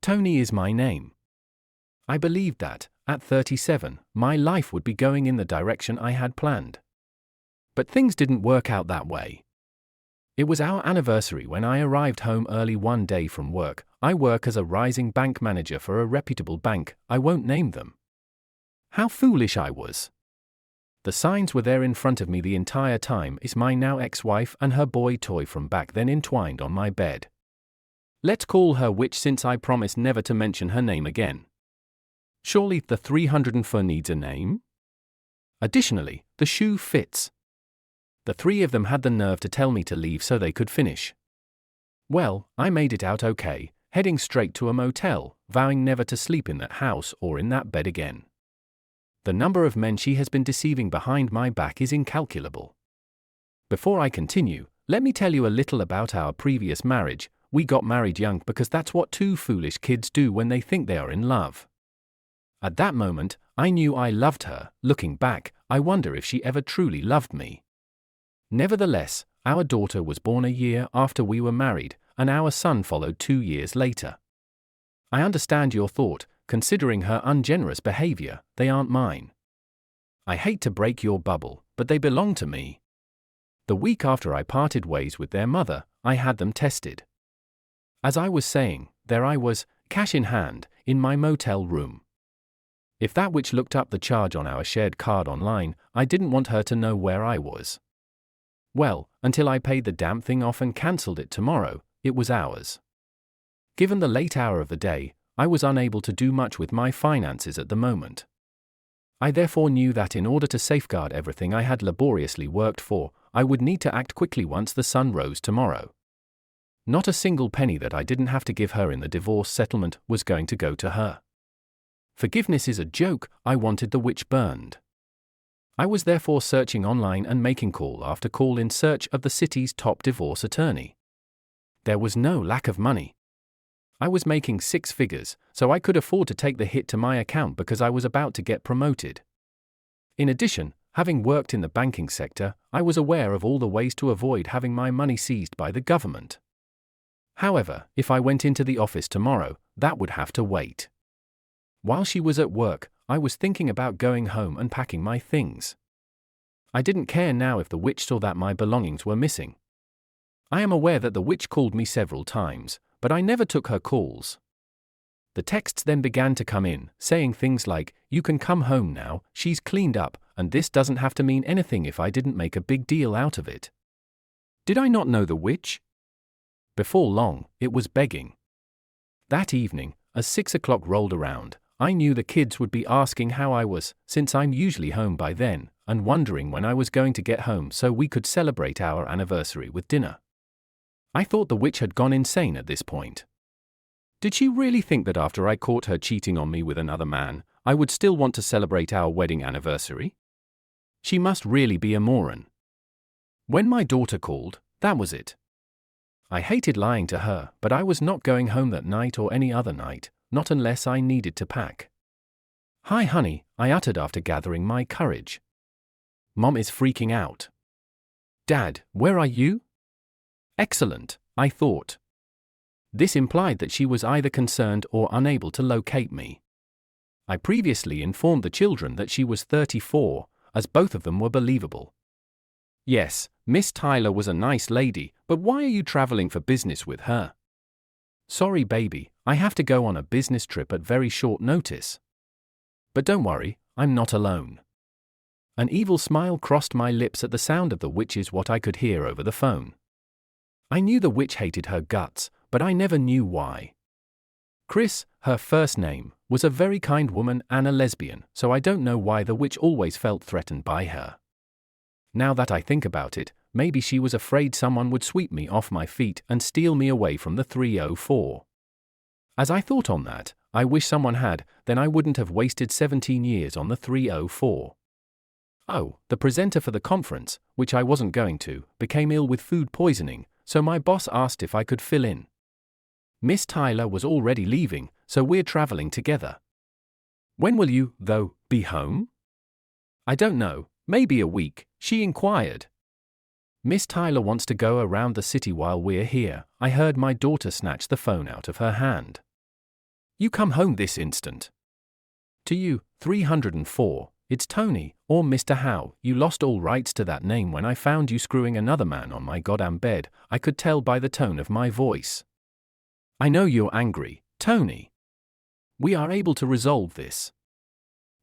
Tony is my name. I believed that, at 37, my life would be going in the direction I had planned. But things didn't work out that way. It was our anniversary when I arrived home early one day from work. I work as a rising bank manager for a reputable bank, I won't name them. How foolish I was. The signs were there in front of me the entire time. Is my now ex-wife and her boy toy from back then entwined on my bed. Let's call her Witch since I promised never to mention her name again. Surely the 304 needs a name? Additionally, the shoe fits. The three of them had the nerve to tell me to leave so they could finish. Well, I made it out okay, heading straight to a motel, vowing never to sleep in that house or in that bed again. The number of men she has been deceiving behind my back is incalculable. Before I continue, let me tell you a little about our previous marriage. We got married young because that's what two foolish kids do when they think they are in love. At that moment, I knew I loved her. Looking back, I wonder if she ever truly loved me. Nevertheless, our daughter was born a year after we were married, and our son followed 2 years later. I understand your thought, considering her ungenerous behavior, they aren't mine. I hate to break your bubble, but they belong to me. The week after I parted ways with their mother, I had them tested. As I was saying, there I was, cash in hand, in my motel room. If that witch looked up the charge on our shared card online, I didn't want her to know where I was. Well, until I paid the damn thing off and cancelled it tomorrow, it was ours. Given the late hour of the day, I was unable to do much with my finances at the moment. I therefore knew that in order to safeguard everything I had laboriously worked for, I would need to act quickly once the sun rose tomorrow. Not a single penny that I didn't have to give her in the divorce settlement was going to go to her. Forgiveness is a joke. I wanted the witch burned. I was therefore searching online and making call after call in search of the city's top divorce attorney. There was no lack of money. I was making 6 figures, so I could afford to take the hit to my account because I was about to get promoted. In addition, having worked in the banking sector, I was aware of all the ways to avoid having my money seized by the government. However, if I went into the office tomorrow, that would have to wait. While she was at work, I was thinking about going home and packing my things. I didn't care now if the witch saw that my belongings were missing. I am aware that the witch called me several times, but I never took her calls. The texts then began to come in, saying things like, "You can come home now, she's cleaned up, and this doesn't have to mean anything if I didn't make a big deal out of it." Did I not know the witch? Before long, it was begging. That evening, as 6 o'clock rolled around, I knew the kids would be asking how I was, since I'm usually home by then, and wondering when I was going to get home so we could celebrate our anniversary with dinner. I thought the witch had gone insane at this point. Did she really think that after I caught her cheating on me with another man, I would still want to celebrate our wedding anniversary? She must really be a moron. When my daughter called, that was it. I hated lying to her, but I was not going home that night or any other night, not unless I needed to pack. "Hi honey," I uttered after gathering my courage. "Mom is freaking out." "Dad, where are you?" Excellent, I thought. This implied that she was either concerned or unable to locate me. I previously informed the children that she was 34, as both of them were believable. "Yes, Miss Tyler was a nice lady, but why are you traveling for business with her?" "Sorry baby, I have to go on a business trip at very short notice." "But don't worry, I'm not alone." An evil smile crossed my lips at the sound of the witch's what I could hear over the phone. I knew the witch hated her guts, but I never knew why. Chris, her first name, was a very kind woman and a lesbian, so I don't know why the witch always felt threatened by her. Now that I think about it, maybe she was afraid someone would sweep me off my feet and steal me away from the 304. As I thought on that, I wish someone had, then I wouldn't have wasted 17 years on the 304. Oh, the presenter for the conference, which I wasn't going to, became ill with food poisoning, so my boss asked if I could fill in. Miss Tyler was already leaving, so we're traveling together. "When will you, though, be home?" "I don't know, maybe a week," she inquired. "Miss Tyler wants to go around the city while we're here." I heard my daughter snatch the phone out of her hand. You come home this instant. To you, 304, it's Tony, or Mr. Howe. You lost all rights to that name when I found you screwing another man on my goddamn bed. I could tell by the tone of my voice. I know you're angry, Tony. We are able to resolve this.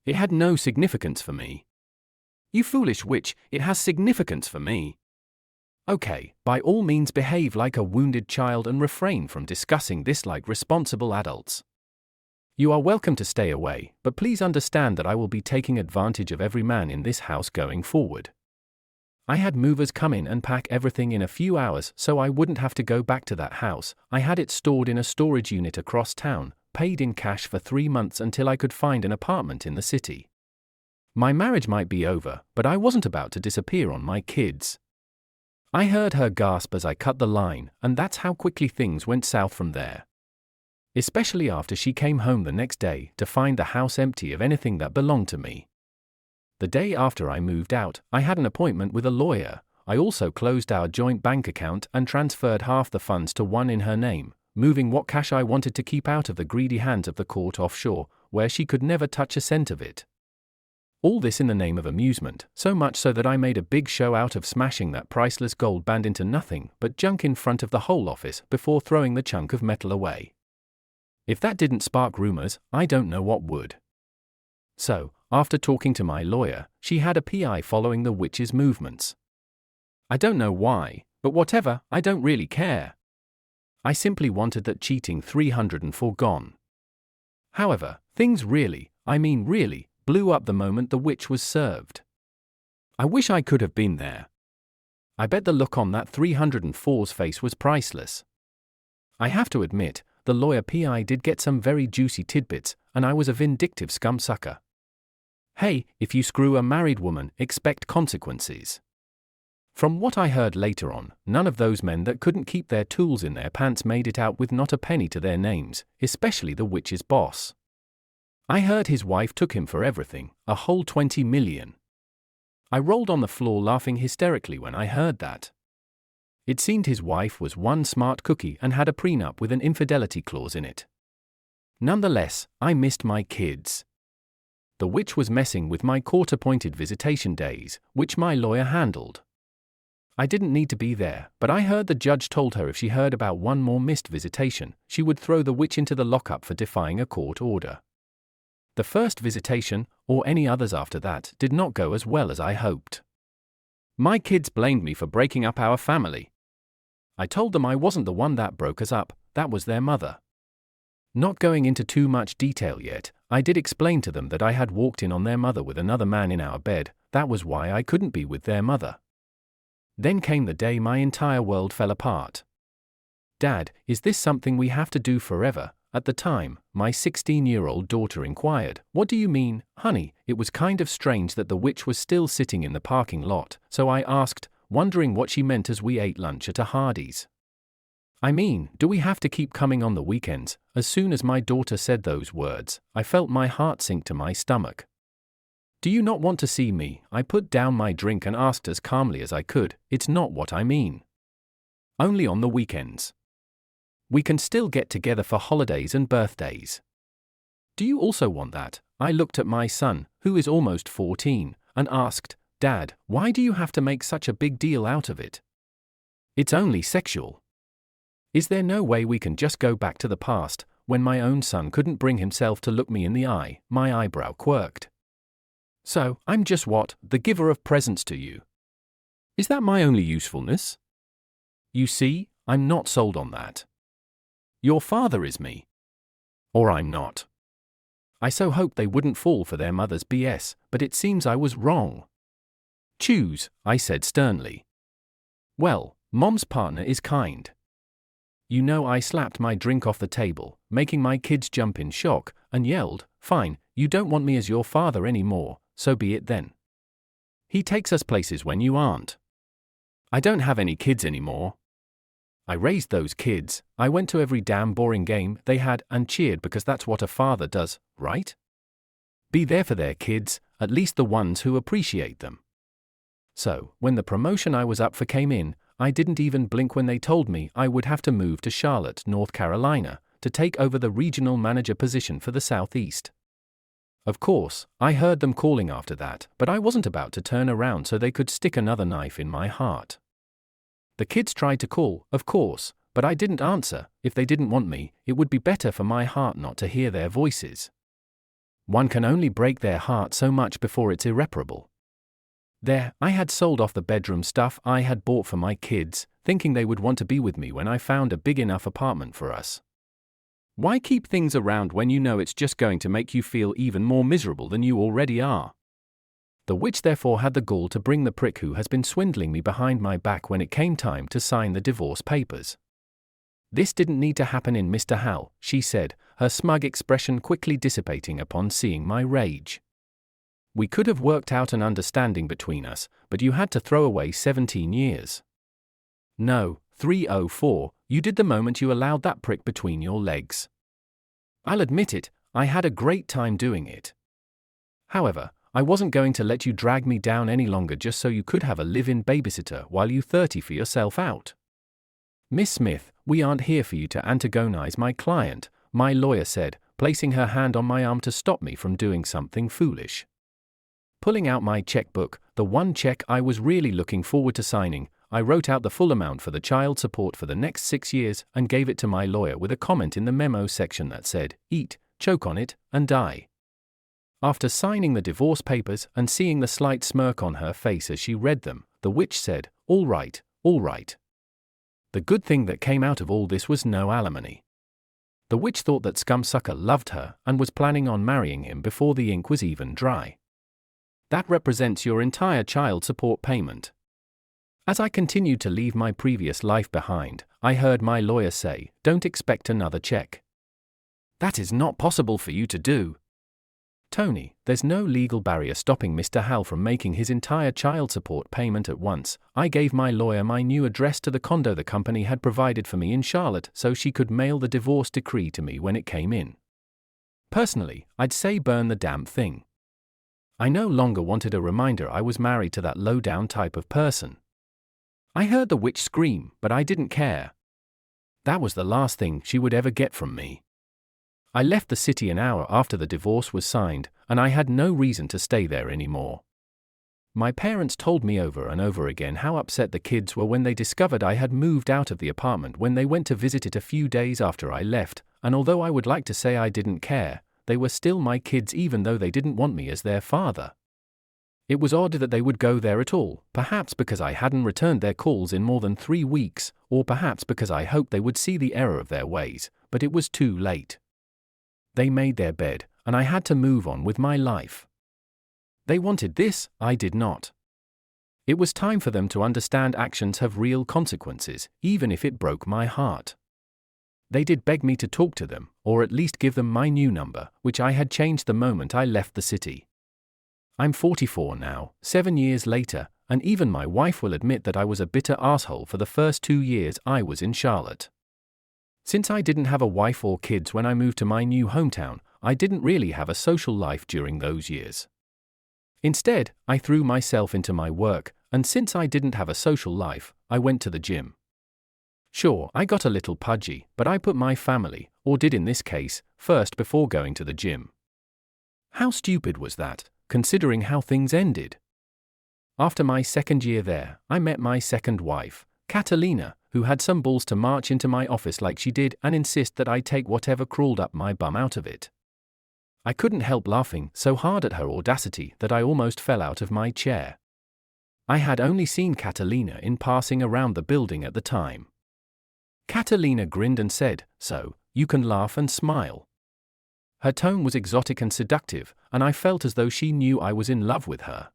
It had no significance for me. You foolish witch, it has significance for me. Okay, by all means behave like a wounded child and refrain from discussing this like responsible adults. You are welcome to stay away, but please understand that I will be taking advantage of every man in this house going forward. I had movers come in and pack everything in a few hours so I wouldn't have to go back to that house. I had it stored in a storage unit across town, paid in cash for 3 months until I could find an apartment in the city. My marriage might be over, but I wasn't about to disappear on my kids. I heard her gasp as I cut the line, and that's how quickly things went south from there. Especially after she came home the next day to find the house empty of anything that belonged to me. The day after I moved out, I had an appointment with a lawyer. I also closed our joint bank account and transferred half the funds to one in her name, moving what cash I wanted to keep out of the greedy hands of the court offshore, where she could never touch a cent of it. All this in the name of amusement, so much so that I made a big show out of smashing that priceless gold band into nothing but junk in front of the whole office before throwing the chunk of metal away. If that didn't spark rumors, I don't know what would. So, after talking to my lawyer, she had a PI following the witch's movements. I don't know why, but whatever, I don't really care. I simply wanted that cheating 304 gone. However, things really, blew up the moment the witch was served. I wish I could have been there. I bet the look on that 304's face was priceless. I have to admit, the lawyer PI did get some very juicy tidbits, and I was a vindictive scumsucker. Hey, if you screw a married woman, expect consequences. From what I heard later on, none of those men that couldn't keep their tools in their pants made it out with not a penny to their names, especially the witch's boss. I heard his wife took him for everything, a whole 20 million. I rolled on the floor laughing hysterically when I heard that. It seemed his wife was one smart cookie and had a prenup with an infidelity clause in it. Nonetheless, I missed my kids. The witch was messing with my court-appointed visitation days, which my lawyer handled. I didn't need to be there, but I heard the judge told her if she heard about one more missed visitation, she would throw the witch into the lockup for defying a court order. The first visitation, or any others after that, did not go as well as I hoped. My kids blamed me for breaking up our family. I told them I wasn't the one that broke us up, that was their mother. Not going into too much detail yet, I did explain to them that I had walked in on their mother with another man in our bed, that was why I couldn't be with their mother. Then came the day my entire world fell apart. Dad, is this something we have to do forever? At the time, my 16-year-old daughter inquired, what do you mean, honey? It was kind of strange that the witch was still sitting in the parking lot, so I asked, wondering what she meant as we ate lunch at a Hardee's. I mean, do we have to keep coming on the weekends? As soon as my daughter said those words, I felt my heart sink to my stomach. Do you not want to see me? I put down my drink and asked as calmly as I could, it's not what I mean. Only on the weekends. We can still get together for holidays and birthdays. Do you also want that? I looked at my son, who is almost 14, and asked, Dad, why do you have to make such a big deal out of it? It's only sexual. Is there no way we can just go back to the past, when my own son couldn't bring himself to look me in the eye? My eyebrow quirked. So, I'm just what? The giver of presents to you. Is that my only usefulness? You see, I'm not sold on that. Your father is me. Or I'm not. I so hoped they wouldn't fall for their mother's BS, but it seems I was wrong. Choose, I said sternly. Well, Mom's partner is kind. You know, I slapped my drink off the table, making my kids jump in shock, and yelled, fine, you don't want me as your father anymore, so be it then. He takes us places when you aren't. I don't have any kids anymore. I raised those kids, I went to every damn boring game they had and cheered because that's what a father does, right? Be there for their kids, at least the ones who appreciate them. So, when the promotion I was up for came in, I didn't even blink when they told me I would have to move to Charlotte, North Carolina, to take over the regional manager position for the Southeast. Of course, I heard them calling after that, but I wasn't about to turn around so they could stick another knife in my heart. The kids tried to call, of course, but I didn't answer. If they didn't want me, it would be better for my heart not to hear their voices. One can only break their heart so much before it's irreparable. There, I had sold off the bedroom stuff I had bought for my kids, thinking they would want to be with me when I found a big enough apartment for us. Why keep things around when you know it's just going to make you feel even more miserable than you already are? The witch therefore had the gall to bring the prick who has been swindling me behind my back when it came time to sign the divorce papers. This didn't need to happen in Mr. Hal, she said, her smug expression quickly dissipating upon seeing my rage. We could have worked out an understanding between us, but you had to throw away 17 years. No, 304, you did the moment you allowed that prick between your legs. I'll admit it, I had a great time doing it. However, I wasn't going to let you drag me down any longer just so you could have a live-in babysitter while you 30 for yourself out. Miss Smith, we aren't here for you to antagonize my client, my lawyer said, placing her hand on my arm to stop me from doing something foolish. Pulling out my checkbook, the one check I was really looking forward to signing, I wrote out the full amount for the child support for the next 6 years and gave it to my lawyer with a comment in the memo section that said, "Eat, choke on it, and die." After signing the divorce papers and seeing the slight smirk on her face as she read them, the witch said, all right. The good thing that came out of all this was no alimony. The witch thought that scumsucker loved her and was planning on marrying him before the ink was even dry. That represents your entire child support payment. As I continued to leave my previous life behind, I heard my lawyer say, "Don't expect another check. That is not possible for you to do." Tony, there's no legal barrier stopping Mr. Hal from making his entire child support payment at once. I gave my lawyer my new address to the condo the company had provided for me in Charlotte so she could mail the divorce decree to me when it came in. Personally, I'd say burn the damn thing. I no longer wanted a reminder I was married to that low-down type of person. I heard the witch scream, but I didn't care. That was the last thing she would ever get from me. I left the city an hour after the divorce was signed, and I had no reason to stay there anymore. My parents told me over and over again how upset the kids were when they discovered I had moved out of the apartment when they went to visit it a few days after I left, and although I would like to say I didn't care, they were still my kids even though they didn't want me as their father. It was odd that they would go there at all, perhaps because I hadn't returned their calls in more than 3 weeks, or perhaps because I hoped they would see the error of their ways, but it was too late. They made their bed, and I had to move on with my life. They wanted this, I did not. It was time for them to understand actions have real consequences, even if it broke my heart. They did beg me to talk to them, or at least give them my new number, which I had changed the moment I left the city. I'm 44 now, 7 years later, and even my wife will admit that I was a bitter asshole for the first 2 years I was in Charlotte. Since I didn't have a wife or kids when I moved to my new hometown, I didn't really have a social life during those years. Instead, I threw myself into my work, and since I didn't have a social life, I went to the gym. Sure, I got a little pudgy, but I put my family, or did in this case, first before going to the gym. How stupid was that, considering how things ended? After my 2nd year there, I met my second wife, Catalina, who had some balls to march into my office like she did and insist that I take whatever crawled up my bum out of it. I couldn't help laughing so hard at her audacity that I almost fell out of my chair. I had only seen Catalina in passing around the building at the time. Catalina grinned and said, "So, you can laugh and smile." Her tone was exotic and seductive, and I felt as though she knew I was in love with her.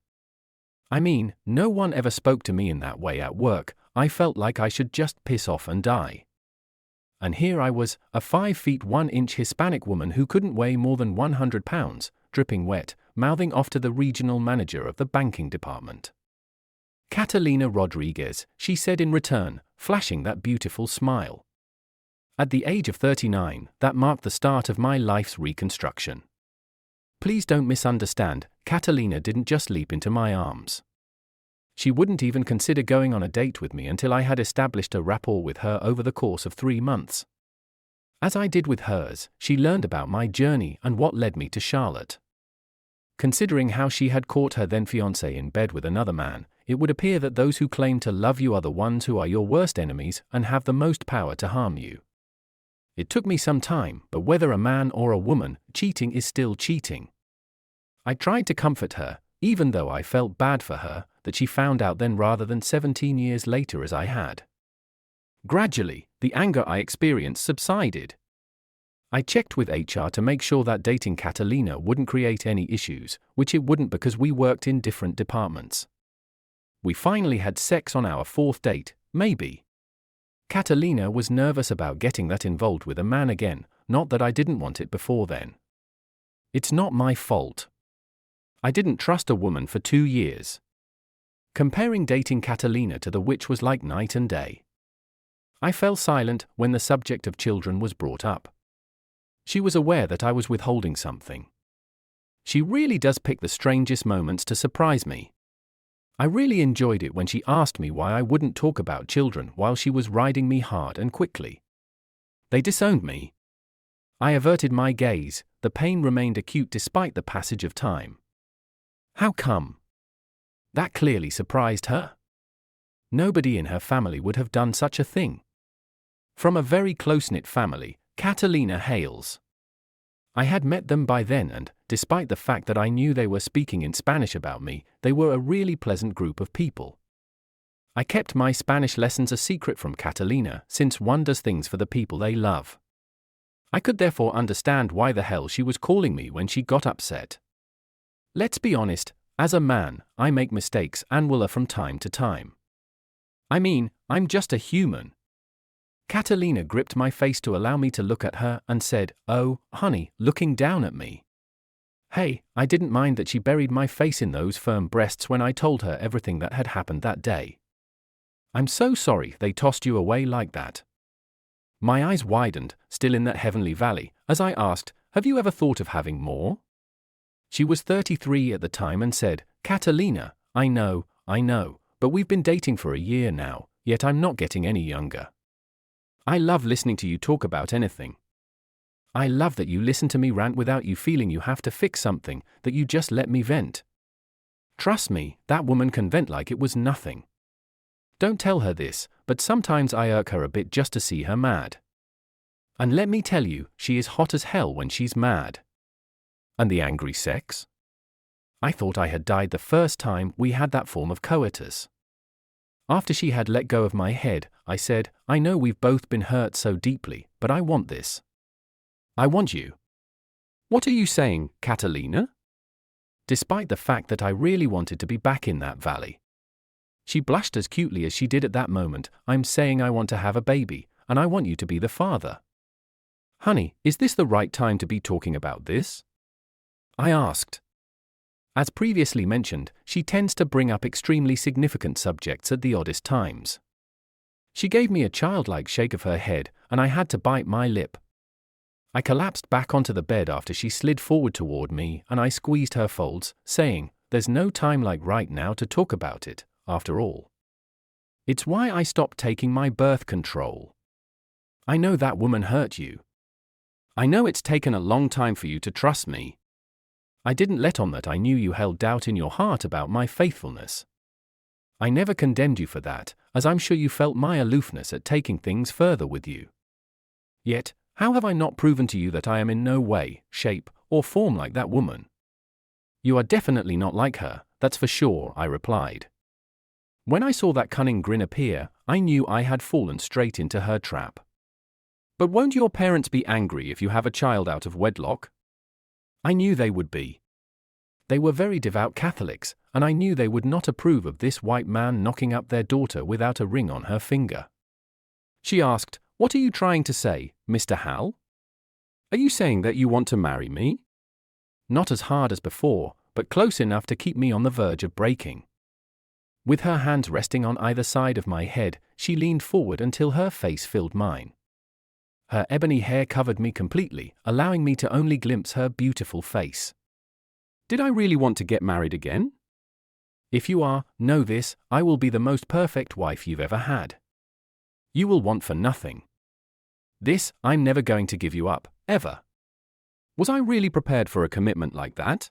I mean, no one ever spoke to me in that way at work. I felt like I should just piss off and die. And here I was, a 5 feet 1 inch Hispanic woman who couldn't weigh more than 100 pounds, dripping wet, mouthing off to the regional manager of the banking department. "Catalina Rodriguez," she said in return, flashing that beautiful smile. At the age of 39, that marked the start of my life's reconstruction. Please don't misunderstand, Catalina didn't just leap into my arms. She wouldn't even consider going on a date with me until I had established a rapport with her over the course of 3 months. As I did with hers, she learned about my journey and what led me to Charlotte. Considering how she had caught her then fiancé in bed with another man, it would appear that those who claim to love you are the ones who are your worst enemies and have the most power to harm you. It took me some time, but whether a man or a woman, cheating is still cheating. I tried to comfort her, even though I felt bad for her, that she found out then rather than 17 years later as I had. Gradually, the anger I experienced subsided. I checked with HR to make sure that dating Catalina wouldn't create any issues, which it wouldn't because we worked in different departments. We finally had sex on our 4th date, maybe. Catalina was nervous about getting that involved with a man again, not that I didn't want it before then. It's not my fault. I didn't trust a woman for 2 years. Comparing dating Catalina to the witch was like night and day. I fell silent when the subject of children was brought up. She was aware that I was withholding something. She really does pick the strangest moments to surprise me. I really enjoyed it when she asked me why I wouldn't talk about children while she was riding me hard and quickly. They disowned me. I averted my gaze, the pain remained acute despite the passage of time. How come? That clearly surprised her. Nobody in her family would have done such a thing. From a very close-knit family, Catalina hails. I had met them by then and, despite the fact that I knew they were speaking in Spanish about me, they were a really pleasant group of people. I kept my Spanish lessons a secret from Catalina, since one does things for the people they love. I could therefore understand why the hell she was calling me when she got upset. Let's be honest, as a man, I make mistakes and will from time to time. I mean, I'm just a human. Catalina gripped my face to allow me to look at her and said, "Oh, honey," looking down at me. Hey, I didn't mind that she buried my face in those firm breasts when I told her everything that had happened that day. I'm so sorry they tossed you away like that. My eyes widened, still in that heavenly valley, as I asked, "Have you ever thought of having more?" She was 33 at the time and said, "Catalina, I know, but we've been dating for a year now, yet I'm not getting any younger. I love listening to you talk about anything. I love that you listen to me rant without you feeling you have to fix something, that you just let me vent. Trust me, that woman can vent like it was nothing. Don't tell her this, but sometimes I irk her a bit just to see her mad. And let me tell you, she is hot as hell when she's mad." And the angry sex? I thought I had died the first time we had that form of coitus. After she had let go of my head, I said, "I know we've both been hurt so deeply, but I want this. I want you." "What are you saying, Catalina?" Despite the fact that I really wanted to be back in that valley. She blushed as cutely as she did at that moment. "I'm saying I want to have a baby, and I want you to be the father." "Honey, is this the right time to be talking about this?" I asked. As previously mentioned, she tends to bring up extremely significant subjects at the oddest times. She gave me a childlike shake of her head, and I had to bite my lip. I collapsed back onto the bed after she slid forward toward me, and I squeezed her folds, saying, "There's no time like right now to talk about it, after all. It's why I stopped taking my birth control. I know that woman hurt you. I know it's taken a long time for you to trust me. I didn't let on that I knew you held doubt in your heart about my faithfulness. I never condemned you for that, as I'm sure you felt my aloofness at taking things further with you. Yet, how have I not proven to you that I am in no way, shape, or form like that woman?" "You are definitely not like her, that's for sure," I replied. When I saw that cunning grin appear, I knew I had fallen straight into her trap. "But won't your parents be angry if you have a child out of wedlock?" I knew they would be. They were very devout Catholics, and I knew they would not approve of this white man knocking up their daughter without a ring on her finger. She asked, "What are you trying to say, Mr. Hal? Are you saying that you want to marry me?" Not as hard as before, but close enough to keep me on the verge of breaking. With her hands resting on either side of my head, she leaned forward until her face filled mine. Her ebony hair covered me completely, allowing me to only glimpse her beautiful face. "Did I really want to get married again? If you are, know this, I will be the most perfect wife you've ever had. You will want for nothing. This, I'm never going to give you up, ever. Was I really prepared for a commitment like that?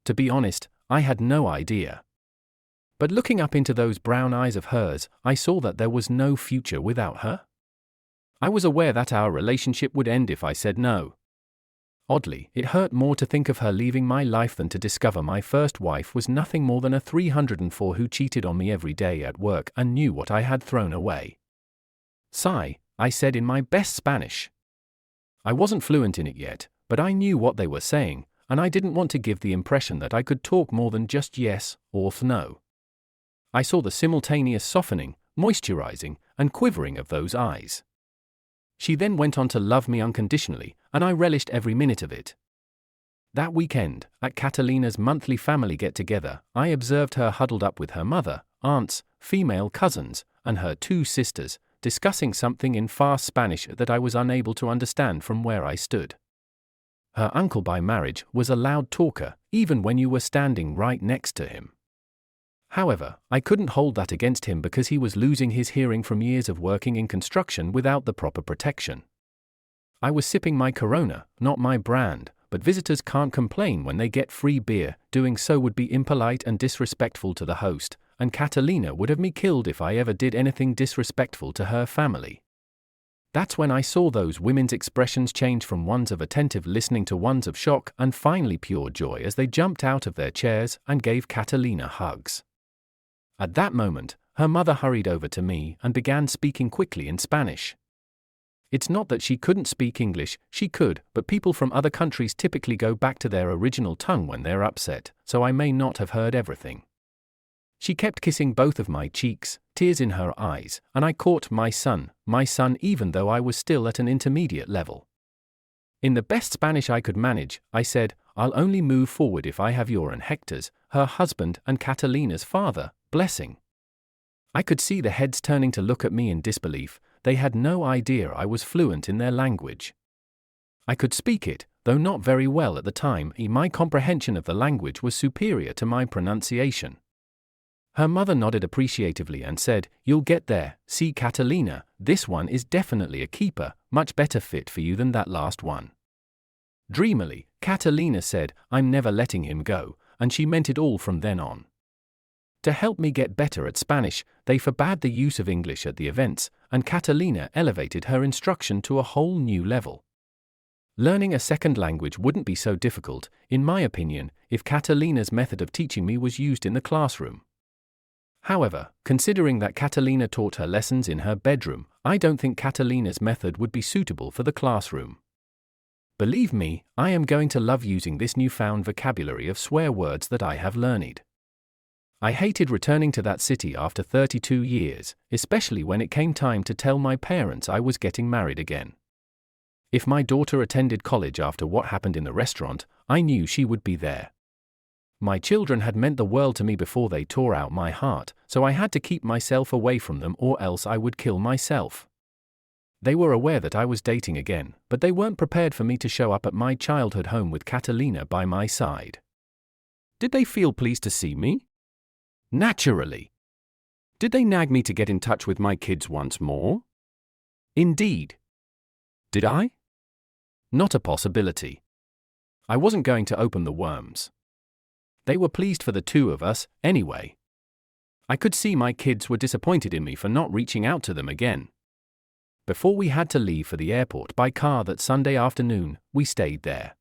To be honest, I had no idea. But looking up into those brown eyes of hers, I saw that there was no future without her. I was aware that our relationship would end if I said no. Oddly, it hurt more to think of her leaving my life than to discover my first wife was nothing more than a 304 who cheated on me every day at work and knew what I had thrown away. Sigh, I said in my best Spanish. I wasn't fluent in it yet, but I knew what they were saying, and I didn't want to give the impression that I could talk more than just yes or no. I saw the simultaneous softening, moisturizing, and quivering of those eyes. She then went on to love me unconditionally, and I relished every minute of it. That weekend, at Catalina's monthly family get-together, I observed her huddled up with her mother, aunts, female cousins, and her 2 sisters, discussing something in fast Spanish that I was unable to understand from where I stood. Her uncle by marriage was a loud talker, even when you were standing right next to him. However, I couldn't hold that against him because he was losing his hearing from years of working in construction without the proper protection. I was sipping my Corona, not my brand, but visitors can't complain when they get free beer. Doing so would be impolite and disrespectful to the host, and Catalina would have me killed if I ever did anything disrespectful to her family. That's when I saw those women's expressions change from ones of attentive listening to ones of shock and finally pure joy as they jumped out of their chairs and gave Catalina hugs. At that moment, her mother hurried over to me and began speaking quickly in Spanish. It's not that she couldn't speak English, she could, but people from other countries typically go back to their original tongue when they're upset, so I may not have heard everything. She kept kissing both of my cheeks, tears in her eyes, and I caught my son, even though I was still at an intermediate level. In the best Spanish I could manage, I said, I'll only move forward if I have your and Hector's, her husband and Catalina's father, blessing. I could see the heads turning to look at me in disbelief. They had no idea I was fluent in their language. I could speak it, though not very well at the time. My comprehension of the language was superior to my pronunciation. Her mother nodded appreciatively and said, "You'll get there. See, Catalina, this one is definitely a keeper, much better fit for you than that last one." Dreamily, Catalina said, "I'm never letting him go," and she meant it all from then on. To help me get better at Spanish, they forbade the use of English at the events, and Catalina elevated her instruction to a whole new level. Learning a second language wouldn't be so difficult, in my opinion, if Catalina's method of teaching me was used in the classroom. However, considering that Catalina taught her lessons in her bedroom, I don't think Catalina's method would be suitable for the classroom. Believe me, I am going to love using this newfound vocabulary of swear words that I have learned. I hated returning to that city after 32 years, especially when it came time to tell my parents I was getting married again. If my daughter attended college after what happened in the restaurant, I knew she would be there. My children had meant the world to me before they tore out my heart, so I had to keep myself away from them or else I would kill myself. They were aware that I was dating again, but they weren't prepared for me to show up at my childhood home with Catalina by my side. Did they feel pleased to see me? Naturally. Did they nag me to get in touch with my kids once more? Indeed. Did I? Not a possibility. I wasn't going to open the worms. They were pleased for the two of us, anyway. I could see my kids were disappointed in me for not reaching out to them again. Before we had to leave for the airport by car that Sunday afternoon, we stayed there.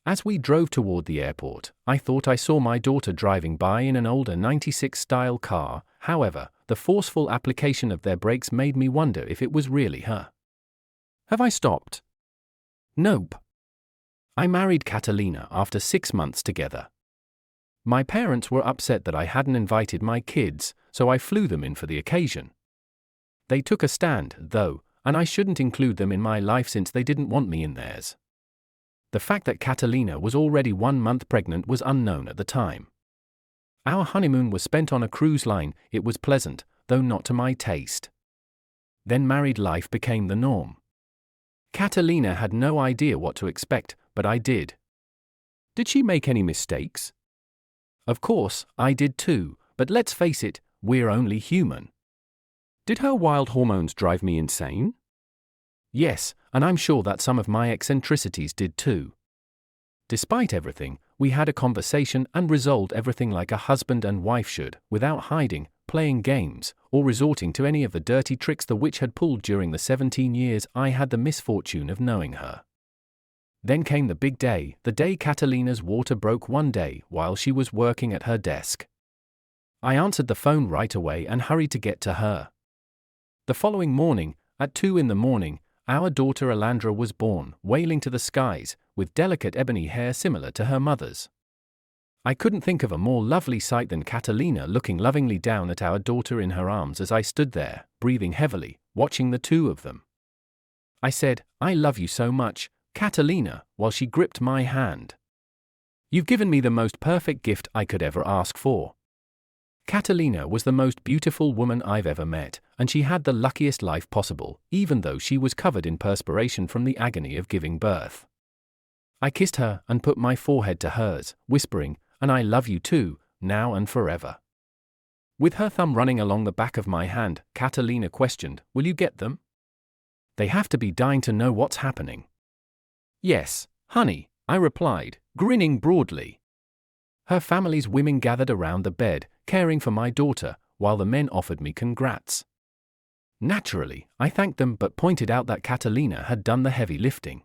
As we drove toward the airport, I thought I saw my daughter driving by in an older 96-style car. However, the forceful application of their brakes made me wonder if it was really her. Have I stopped? Nope. I married Catalina after 6 months together. My parents were upset that I hadn't invited my kids, so I flew them in for the occasion. They took a stand, though, and I shouldn't include them in my life since they didn't want me in theirs. The fact that Catalina was already 1 month pregnant was unknown at the time. Our honeymoon was spent on a cruise line. It was pleasant, though not to my taste. Then married life became the norm. Catalina had no idea what to expect, but I did. Did she make any mistakes? Of course, I did too, but let's face it, we're only human. Did her wild hormones drive me insane? Yes, and I'm sure that some of my eccentricities did too. Despite everything, we had a conversation and resolved everything like a husband and wife should, without hiding, playing games, or resorting to any of the dirty tricks the witch had pulled during the 17 years I had the misfortune of knowing her. Then came the big day, the day Catalina's water broke one day while she was working at her desk. I answered the phone right away and hurried to get to her. The following morning, at 2 a.m, our daughter Alandra was born, wailing to the skies, with delicate ebony hair similar to her mother's. I couldn't think of a more lovely sight than Catalina looking lovingly down at our daughter in her arms as I stood there, breathing heavily, watching the two of them. I said, "I love you so much, Catalina," while she gripped my hand. "You've given me the most perfect gift I could ever ask for." Catalina was the most beautiful woman I've ever met, and she had the luckiest life possible, even though she was covered in perspiration from the agony of giving birth. I kissed her and put my forehead to hers, whispering, "And I love you too, now and forever." With her thumb running along the back of my hand, Catalina questioned, "Will you get them? They have to be dying to know what's happening." "Yes, honey," I replied, grinning broadly. Her family's women gathered around the bed, caring for my daughter, while the men offered me congrats. Naturally, I thanked them but pointed out that Catalina had done the heavy lifting.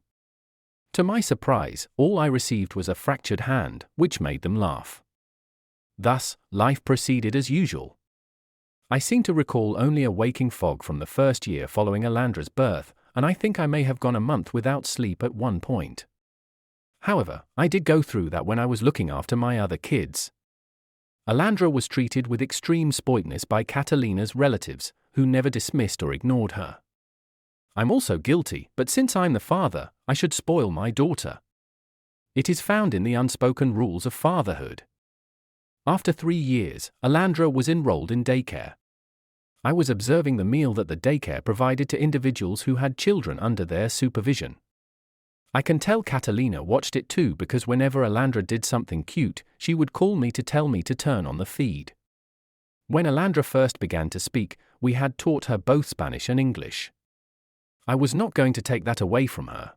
To my surprise, all I received was a fractured hand, which made them laugh. Thus, life proceeded as usual. I seem to recall only a waking fog from the first year following Alandra's birth, and I think I may have gone a month without sleep at one point. However, I did go through that when I was looking after my other kids. Alandra was treated with extreme spoiltness by Catalina's relatives, who never dismissed or ignored her. I'm also guilty, but since I'm the father, I should spoil my daughter. It is found in the unspoken rules of fatherhood. After 3 years, Alandra was enrolled in daycare. I was observing the meal that the daycare provided to individuals who had children under their supervision. I can tell Catalina watched it too because whenever Alandra did something cute, she would call me to tell me to turn on the feed. When Alandra first began to speak, we had taught her both Spanish and English. I was not going to take that away from her.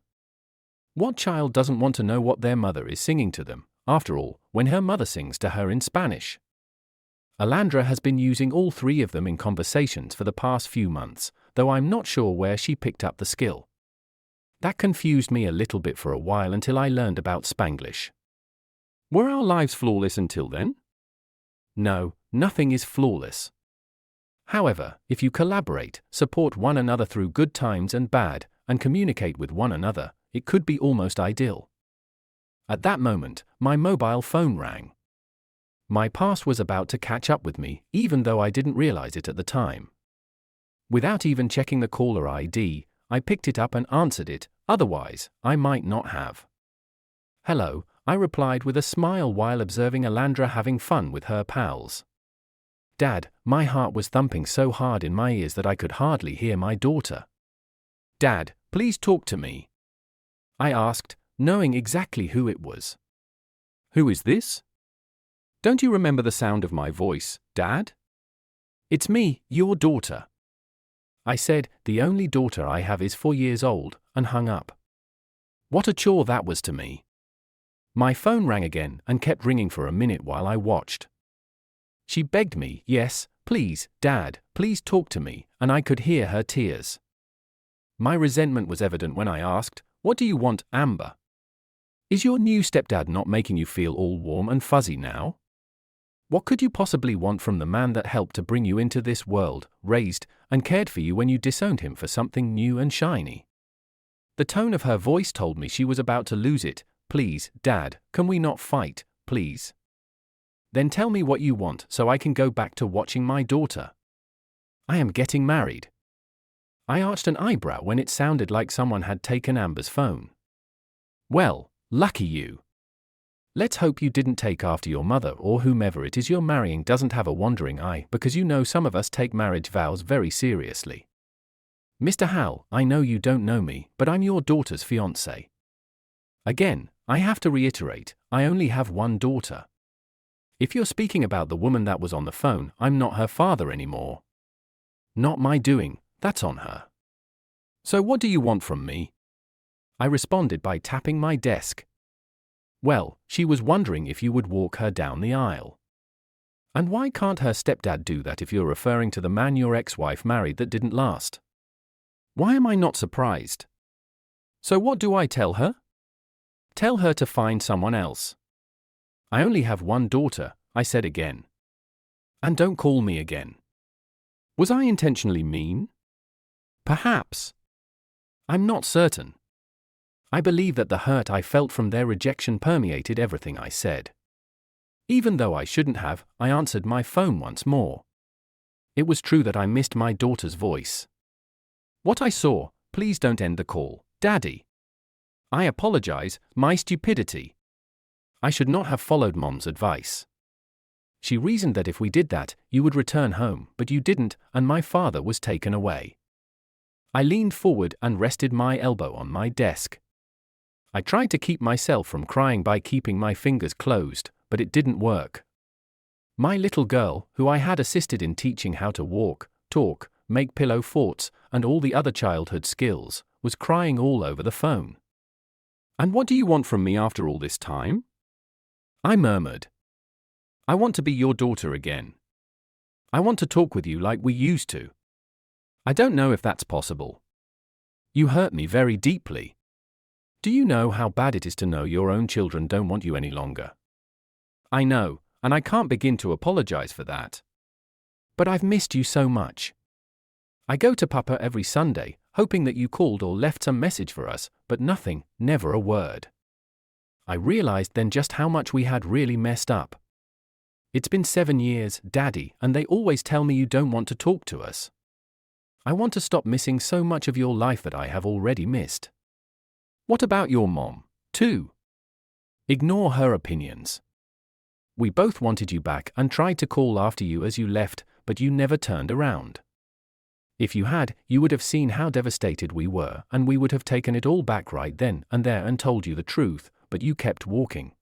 What child doesn't want to know what their mother is singing to them, after all, when her mother sings to her in Spanish? Alandra has been using all 3 of them in conversations for the past few months, though I'm not sure where she picked up the skill. That confused me a little bit for a while until I learned about Spanglish. Were our lives flawless until then? No, nothing is flawless. However, if you collaborate, support one another through good times and bad, and communicate with one another, it could be almost ideal. At that moment, my mobile phone rang. My past was about to catch up with me, even though I didn't realize it at the time. Without even checking the caller ID, I picked it up and answered it, otherwise, I might not have. "Hello," I replied with a smile while observing Alandra having fun with her pals. "Dad," my heart was thumping so hard in my ears that I could hardly hear my daughter. "Dad, please talk to me," I asked, knowing exactly who it was. "Who is this? Don't you remember the sound of my voice, Dad?" "It's me, your daughter," I said. The only daughter I have is 4 years old, and hung up. What a chore that was to me. My phone rang again and kept ringing for a minute while I watched. She begged me, "Yes, please, Dad, please talk to me," and I could hear her tears. My resentment was evident when I asked, "What do you want, Amber? Is your new stepdad not making you feel all warm and fuzzy now? What could you possibly want from the man that helped to bring you into this world, raised, and cared for you when you disowned him for something new and shiny?" The tone of her voice told me she was about to lose it. "Please, Dad, can we not fight, please? Then tell me what you want so I can go back to watching my daughter. I am getting married." I arched an eyebrow when it sounded like someone had taken Amber's phone. "Well, lucky you. Let's hope you didn't take after your mother or whomever it is you're marrying doesn't have a wandering eye, because you know some of us take marriage vows very seriously. Mr. Hal, I know you don't know me, but I'm your daughter's fiancé. Again, I have to reiterate, I only have one daughter. If you're speaking about the woman that was on the phone, I'm not her father anymore. Not my doing, that's on her. So what do you want from me? I responded by tapping my desk. Well, she was wondering if you would walk her down the aisle. And why can't her stepdad do that if you're referring to the man your ex-wife married that didn't last? Why am I not surprised? So what do I tell her? Tell her to find someone else. I only have one daughter, I said again. And don't call me again. Was I intentionally mean? Perhaps. I'm not certain. I believe that the hurt I felt from their rejection permeated everything I said. Even though I shouldn't have, I answered my phone once more. It was true that I missed my daughter's voice. What I saw, please don't end the call, Daddy. I apologize, my stupidity. I should not have followed Mom's advice. She reasoned that if we did that, you would return home, but you didn't, and my father was taken away. I leaned forward and rested my elbow on my desk. I tried to keep myself from crying by keeping my fingers closed, but it didn't work. My little girl, who I had assisted in teaching how to walk, talk, make pillow forts, and all the other childhood skills, was crying all over the phone. And what do you want from me after all this time? I murmured. I want to be your daughter again. I want to talk with you like we used to. I don't know if that's possible. You hurt me very deeply. Do you know how bad it is to know your own children don't want you any longer? I know, and I can't begin to apologize for that. But I've missed you so much. I go to Papa every Sunday, hoping that you called or left some message for us, but nothing, never a word. I realized then just how much we had really messed up. It's been 7 years, Daddy, and they always tell me you don't want to talk to us. I want to stop missing so much of your life that I have already missed. What about your mom, too? Ignore her opinions. We both wanted you back and tried to call after you as you left, but you never turned around. If you had, you would have seen how devastated we were, and we would have taken it all back right then and there and told you the truth, but you kept walking.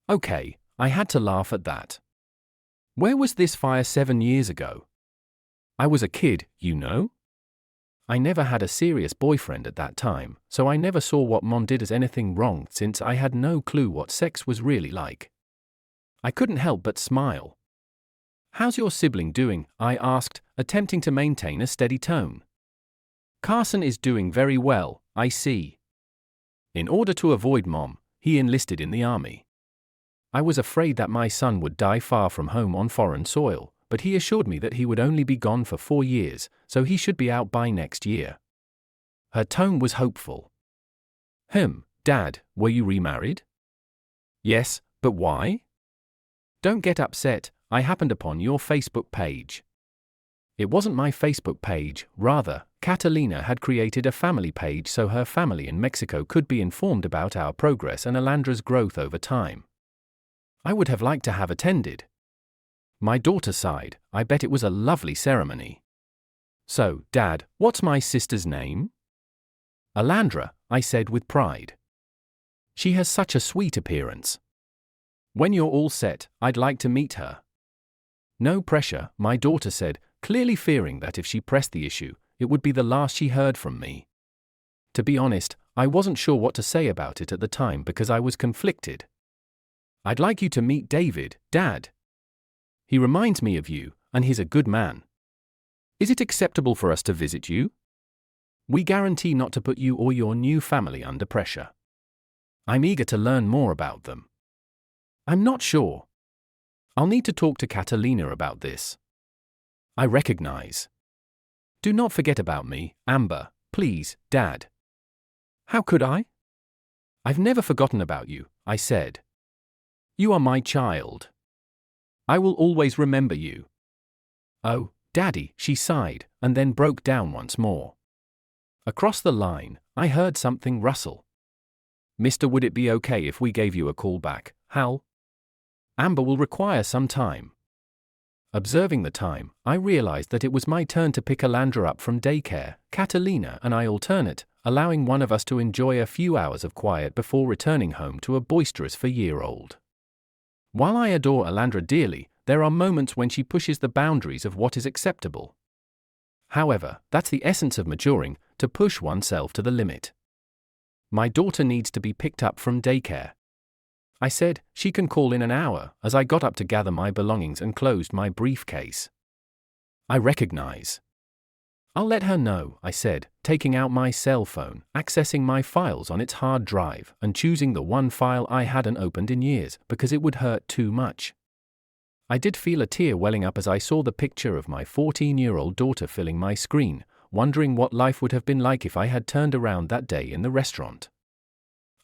Okay, I had to laugh at that. Where was this fire 7 years ago? I was a kid, you know? I never had a serious boyfriend at that time, so I never saw what Mom did as anything wrong since I had no clue what sex was really like. I couldn't help but smile. How's your sibling doing? I asked, attempting to maintain a steady tone. Carson is doing very well, I see. In order to avoid Mom, he enlisted in the army. I was afraid that my son would die far from home on foreign soil, but he assured me that he would only be gone for 4 years, so he should be out by next year. Her tone was hopeful. Dad, were you remarried? Yes, but why? Don't get upset, I happened upon your Facebook page. It wasn't my Facebook page, rather, Catalina had created a family page so her family in Mexico could be informed about our progress and Alandra's growth over time. I would have liked to have attended. My daughter sighed, I bet it was a lovely ceremony. So, Dad, what's my sister's name? Alandra, I said with pride. She has such a sweet appearance. When you're all set, I'd like to meet her. No pressure, my daughter said, clearly fearing that if she pressed the issue, it would be the last she heard from me. To be honest, I wasn't sure what to say about it at the time because I was conflicted. I'd like you to meet David, Dad. He reminds me of you, and he's a good man. Is it acceptable for us to visit you? We guarantee not to put you or your new family under pressure. I'm eager to learn more about them. I'm not sure. I'll need to talk to Catalina about this. I recognize. Do not forget about me, Amber, please, Dad. How could I? I've never forgotten about you, I said. You are my child. I will always remember you. Oh, Daddy, she sighed, and then broke down once more. Across the line, I heard something rustle. Mister, would it be okay if we gave you a call back, Hal? Amber will require some time. Observing the time, I realized that it was my turn to pick Alandra up from daycare. Catalina and I alternate, allowing one of us to enjoy a few hours of quiet before returning home to a boisterous 4-year-old. While I adore Alandra dearly, there are moments when she pushes the boundaries of what is acceptable. However, that's the essence of maturing, to push oneself to the limit. My daughter needs to be picked up from daycare. I said, she can call in an hour, as I got up to gather my belongings and closed my briefcase. I recognize. I'll let her know, I said, taking out my cell phone, accessing my files on its hard drive, and choosing the one file I hadn't opened in years because it would hurt too much. I did feel a tear welling up as I saw the picture of my 14-year-old daughter filling my screen, wondering what life would have been like if I had turned around that day in the restaurant.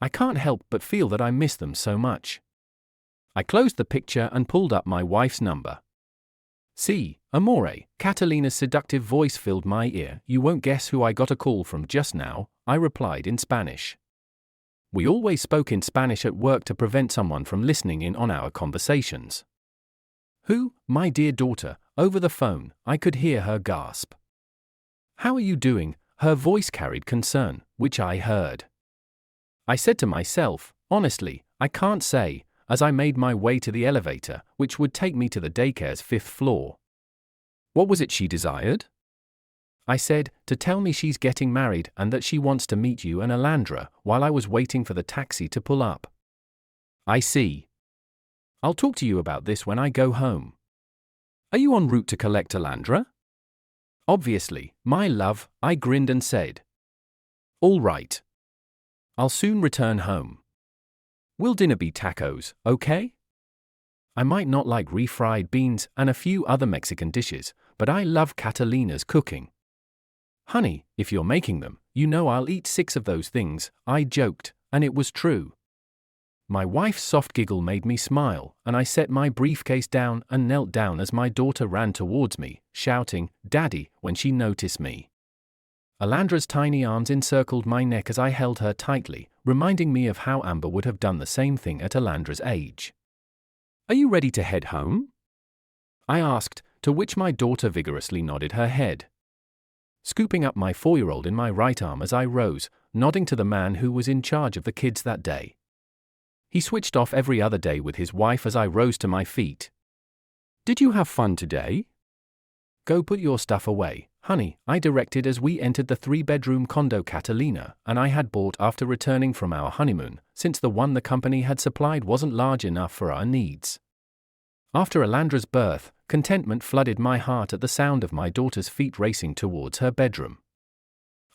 I can't help but feel that I miss them so much. I closed the picture and pulled up my wife's number. "Sí, amore," Catalina's seductive voice filled my ear. "You won't guess who I got a call from just now," I replied in Spanish. We always spoke in Spanish at work to prevent someone from listening in on our conversations. "Who?" "My dear daughter," over the phone, I could hear her gasp. "How are you doing?" Her voice carried concern, which I heard. I said to myself, honestly, I can't say, as I made my way to the elevator, which would take me to the daycare's 5th floor. What was it she desired? I said, to tell me she's getting married and that she wants to meet you and Alandra while I was waiting for the taxi to pull up. I see. I'll talk to you about this when I go home. Are you en route to collect Alandra? Obviously, my love, I grinned and said. All right. I'll soon return home. Will dinner be tacos, okay? I might not like refried beans and a few other Mexican dishes, but I love Catalina's cooking. Honey, if you're making them, you know I'll eat 6 of those things, I joked, and it was true. My wife's soft giggle made me smile, and I set my briefcase down and knelt down as my daughter ran towards me, shouting, "Daddy," when she noticed me. Alandra's tiny arms encircled my neck as I held her tightly, reminding me of how Amber would have done the same thing at Alandra's age. Are you ready to head home? I asked, to which my daughter vigorously nodded her head. Scooping up my 4-year-old in my right arm as I rose, nodding to the man who was in charge of the kids that day. He switched off every other day with his wife as I rose to my feet. Did you have fun today? Go put your stuff away, honey, I directed as we entered the 3-bedroom condo Catalina and I had bought after returning from our honeymoon, since the one the company had supplied wasn't large enough for our needs. After Alandra's birth, contentment flooded my heart at the sound of my daughter's feet racing towards her bedroom.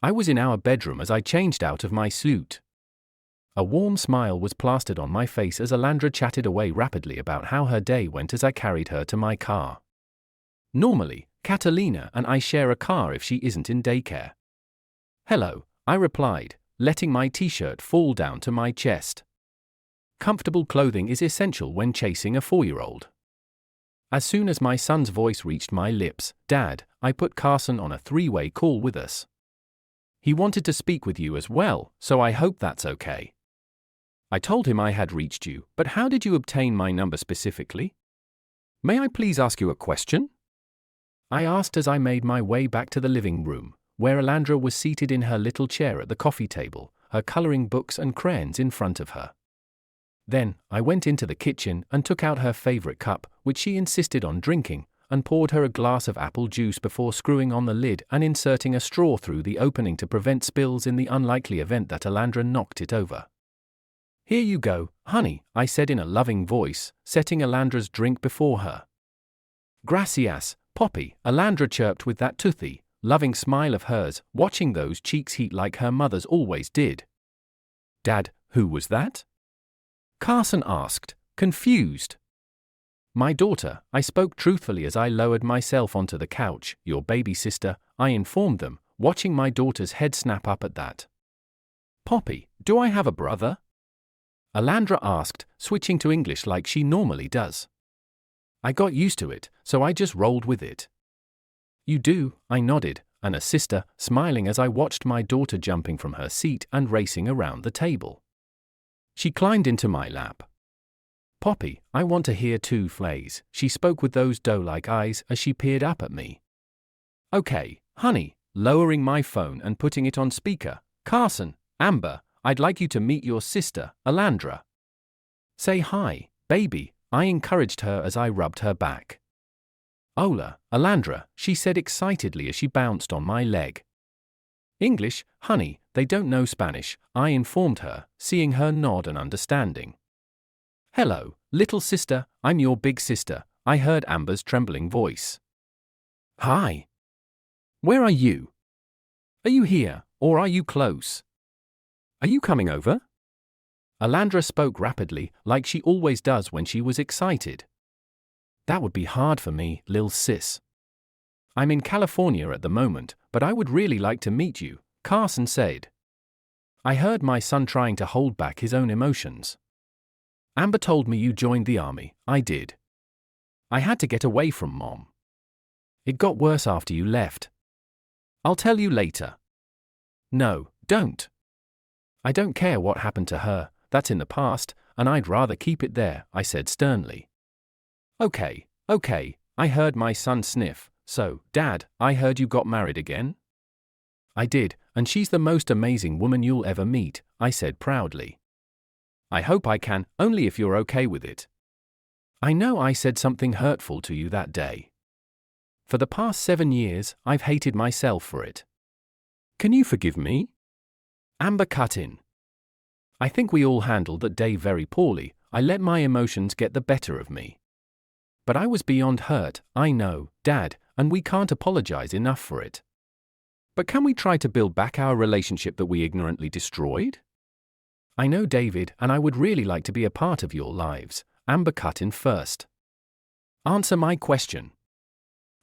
I was in our bedroom as I changed out of my suit. A warm smile was plastered on my face as Alandra chatted away rapidly about how her day went as I carried her to my car. Normally, Catalina and I share a car if she isn't in daycare. Hello, I replied, letting my t-shirt fall down to my chest. Comfortable clothing is essential when chasing a 4-year-old. As soon as my son's voice reached my lips, Dad, I put Carson on a 3-way call with us. He wanted to speak with you as well, so I hope that's okay. I told him I had reached you, but how did you obtain my number specifically? May I please ask you a question? I asked as I made my way back to the living room, where Alandra was seated in her little chair at the coffee table, her coloring books and crayons in front of her. Then, I went into the kitchen and took out her favorite cup, which she insisted on drinking, and poured her a glass of apple juice before screwing on the lid and inserting a straw through the opening to prevent spills in the unlikely event that Alandra knocked it over. Here you go, honey, I said in a loving voice, setting Alandra's drink before her. Gracias, Poppy, Alandra chirped with that toothy, loving smile of hers, watching those cheeks heat like her mother's always did. Dad, who was that? Carson asked, confused. My daughter, I spoke truthfully as I lowered myself onto the couch. Your baby sister, I informed them, watching my daughter's head snap up at that. Poppy, do I have a brother? Alandra asked, switching to English like she normally does. I got used to it, so I just rolled with it. You do, I nodded, and a sister, smiling as I watched my daughter jumping from her seat and racing around the table. She climbed into my lap. Poppy, I want to hear 2 flays, she spoke with those doe-like eyes as she peered up at me. Okay, honey, lowering my phone and putting it on speaker. Carson, Amber, I'd like you to meet your sister, Alandra. Say hi, baby, I encouraged her as I rubbed her back. Hola, Alandra, she said excitedly as she bounced on my leg. English, honey, they don't know Spanish, I informed her, seeing her nod and understanding. Hello, little sister, I'm your big sister, I heard Amber's trembling voice. Hi. Where are you? Are you here, or are you close? Are you coming over? Alandra spoke rapidly, like she always does when she was excited. That would be hard for me, lil sis. I'm in California at the moment, but I would really like to meet you, Carson said. I heard my son trying to hold back his own emotions. Amber told me you joined the army. I did. I had to get away from Mom. It got worse after you left. I'll tell you later. No, don't. I don't care what happened to her, that's in the past, and I'd rather keep it there, I said sternly. Okay, I heard my son sniff. So, Dad, I heard you got married again? I did, and she's the most amazing woman you'll ever meet, I said proudly. I hope I can, only if you're okay with it. I know I said something hurtful to you that day. For the past 7 years, I've hated myself for it. Can you forgive me? Amber cut in. I think we all handled that day very poorly. I let my emotions get the better of me. But I was beyond hurt, I know, Dad, and we can't apologize enough for it. But can we try to build back our relationship that we ignorantly destroyed? I know David, and I would really like to be a part of your lives, Amber cut in first. Answer my question.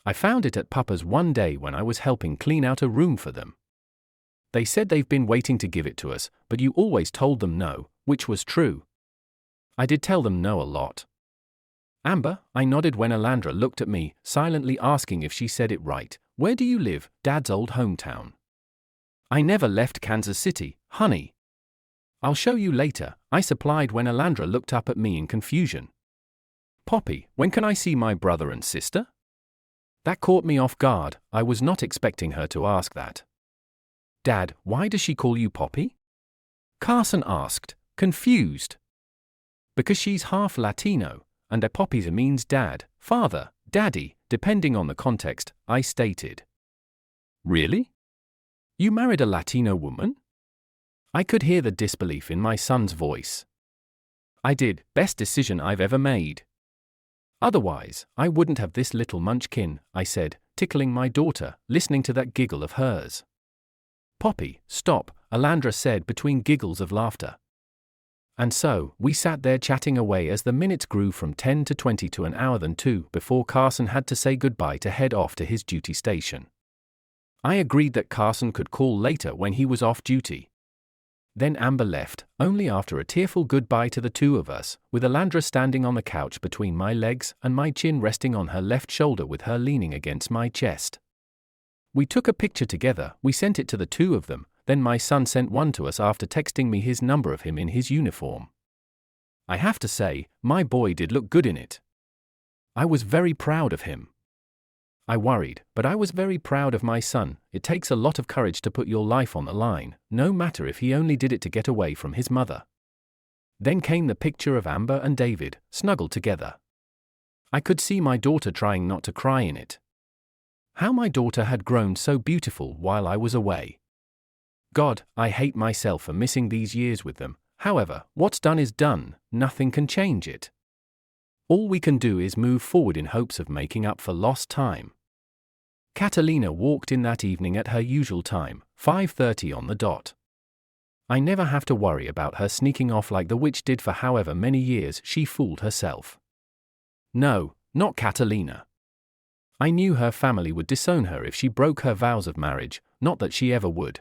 I found it at Papa's one day when I was helping clean out a room for them. They said they've been waiting to give it to us, but you always told them no, which was true. I did tell them no a lot. Amber, I nodded when Alandra looked at me, silently asking if she said it right. Where do you live, Dad's old hometown? I never left Kansas City, honey. I'll show you later, I supplied when Alandra looked up at me in confusion. Poppy, when can I see my brother and sister? That caught me off guard, I was not expecting her to ask that. Dad, why does she call you Poppy? Carson asked, confused. Because she's half Latino. And a Poppy means dad, father, daddy, depending on the context, I stated. Really? You married a Latino woman? I could hear the disbelief in my son's voice. I did, best decision I've ever made. Otherwise, I wouldn't have this little munchkin, I said, tickling my daughter, listening to that giggle of hers. Poppy, stop, Alandra said between giggles of laughter. And so, we sat there chatting away as the minutes grew from 10 to 20 to an hour then 2 before Carson had to say goodbye to head off to his duty station. I agreed that Carson could call later when he was off duty. Then Amber left, only after a tearful goodbye to the two of us, with Alandra standing on the couch between my legs and my chin resting on her left shoulder with her leaning against my chest. We took a picture together, we sent it to the two of them. Then my son sent one to us after texting me his number of him in his uniform. I have to say, my boy did look good in it. I was very proud of him. I worried, but I was very proud of my son. It takes a lot of courage to put your life on the line, no matter if he only did it to get away from his mother. Then came the picture of Amber and David, snuggled together. I could see my daughter trying not to cry in it. How my daughter had grown so beautiful while I was away. God, I hate myself for missing these years with them. However, what's done is done, nothing can change it. All we can do is move forward in hopes of making up for lost time. Catalina walked in that evening at her usual time, 5:30 on the dot. I never have to worry about her sneaking off like the witch did for however many years she fooled herself. No, not Catalina. I knew her family would disown her if she broke her vows of marriage, not that she ever would.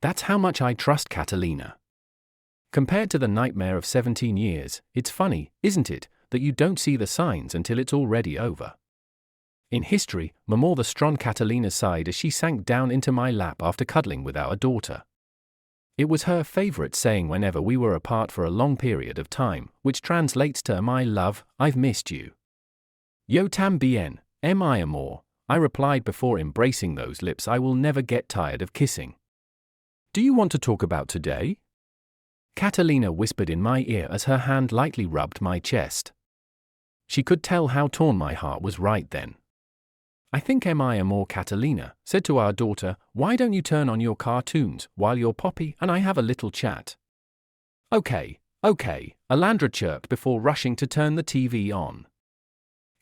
That's how much I trust Catalina. Compared to the nightmare of 17 years, it's funny, isn't it, that you don't see the signs until it's already over. In history, Mamor the strong Catalina sighed as she sank down into my lap after cuddling with our daughter. It was her favorite saying whenever we were apart for a long period of time, which translates to "My love, I've missed you." Yo tambien, mi amor, I replied before embracing those lips I will never get tired of kissing. Do you want to talk about today? Catalina whispered in my ear as her hand lightly rubbed my chest. She could tell how torn my heart was right then. I think Mia or Catalina said to our daughter, "Why don't you turn on your cartoons while your Poppy and I have a little chat?" Okay, Alandra chirped before rushing to turn the TV on.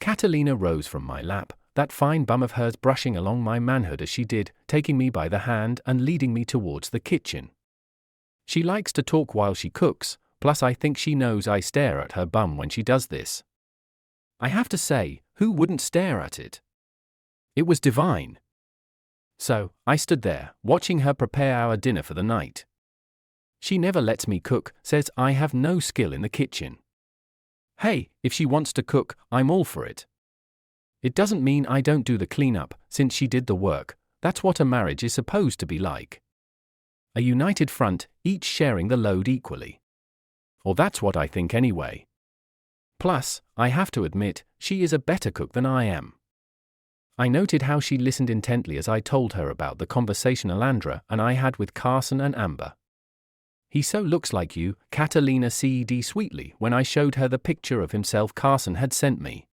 Catalina rose from my lap, that fine bum of hers brushing along my manhood as she did, taking me by the hand and leading me towards the kitchen. She likes to talk while she cooks, plus I think she knows I stare at her bum when she does this. I have to say, who wouldn't stare at it? It was divine. So, I stood there, watching her prepare our dinner for the night. She never lets me cook, says I have no skill in the kitchen. Hey, if she wants to cook, I'm all for it. It doesn't mean I don't do the cleanup, since she did the work. That's what a marriage is supposed to be like. A united front, each sharing the load equally. Or that's what I think anyway. Plus, I have to admit, she is a better cook than I am. I noted how she listened intently as I told her about the conversation Alandra and I had with Carson and Amber. He so looks like you, Catalina said sweetly when I showed her the picture of himself Carson had sent me.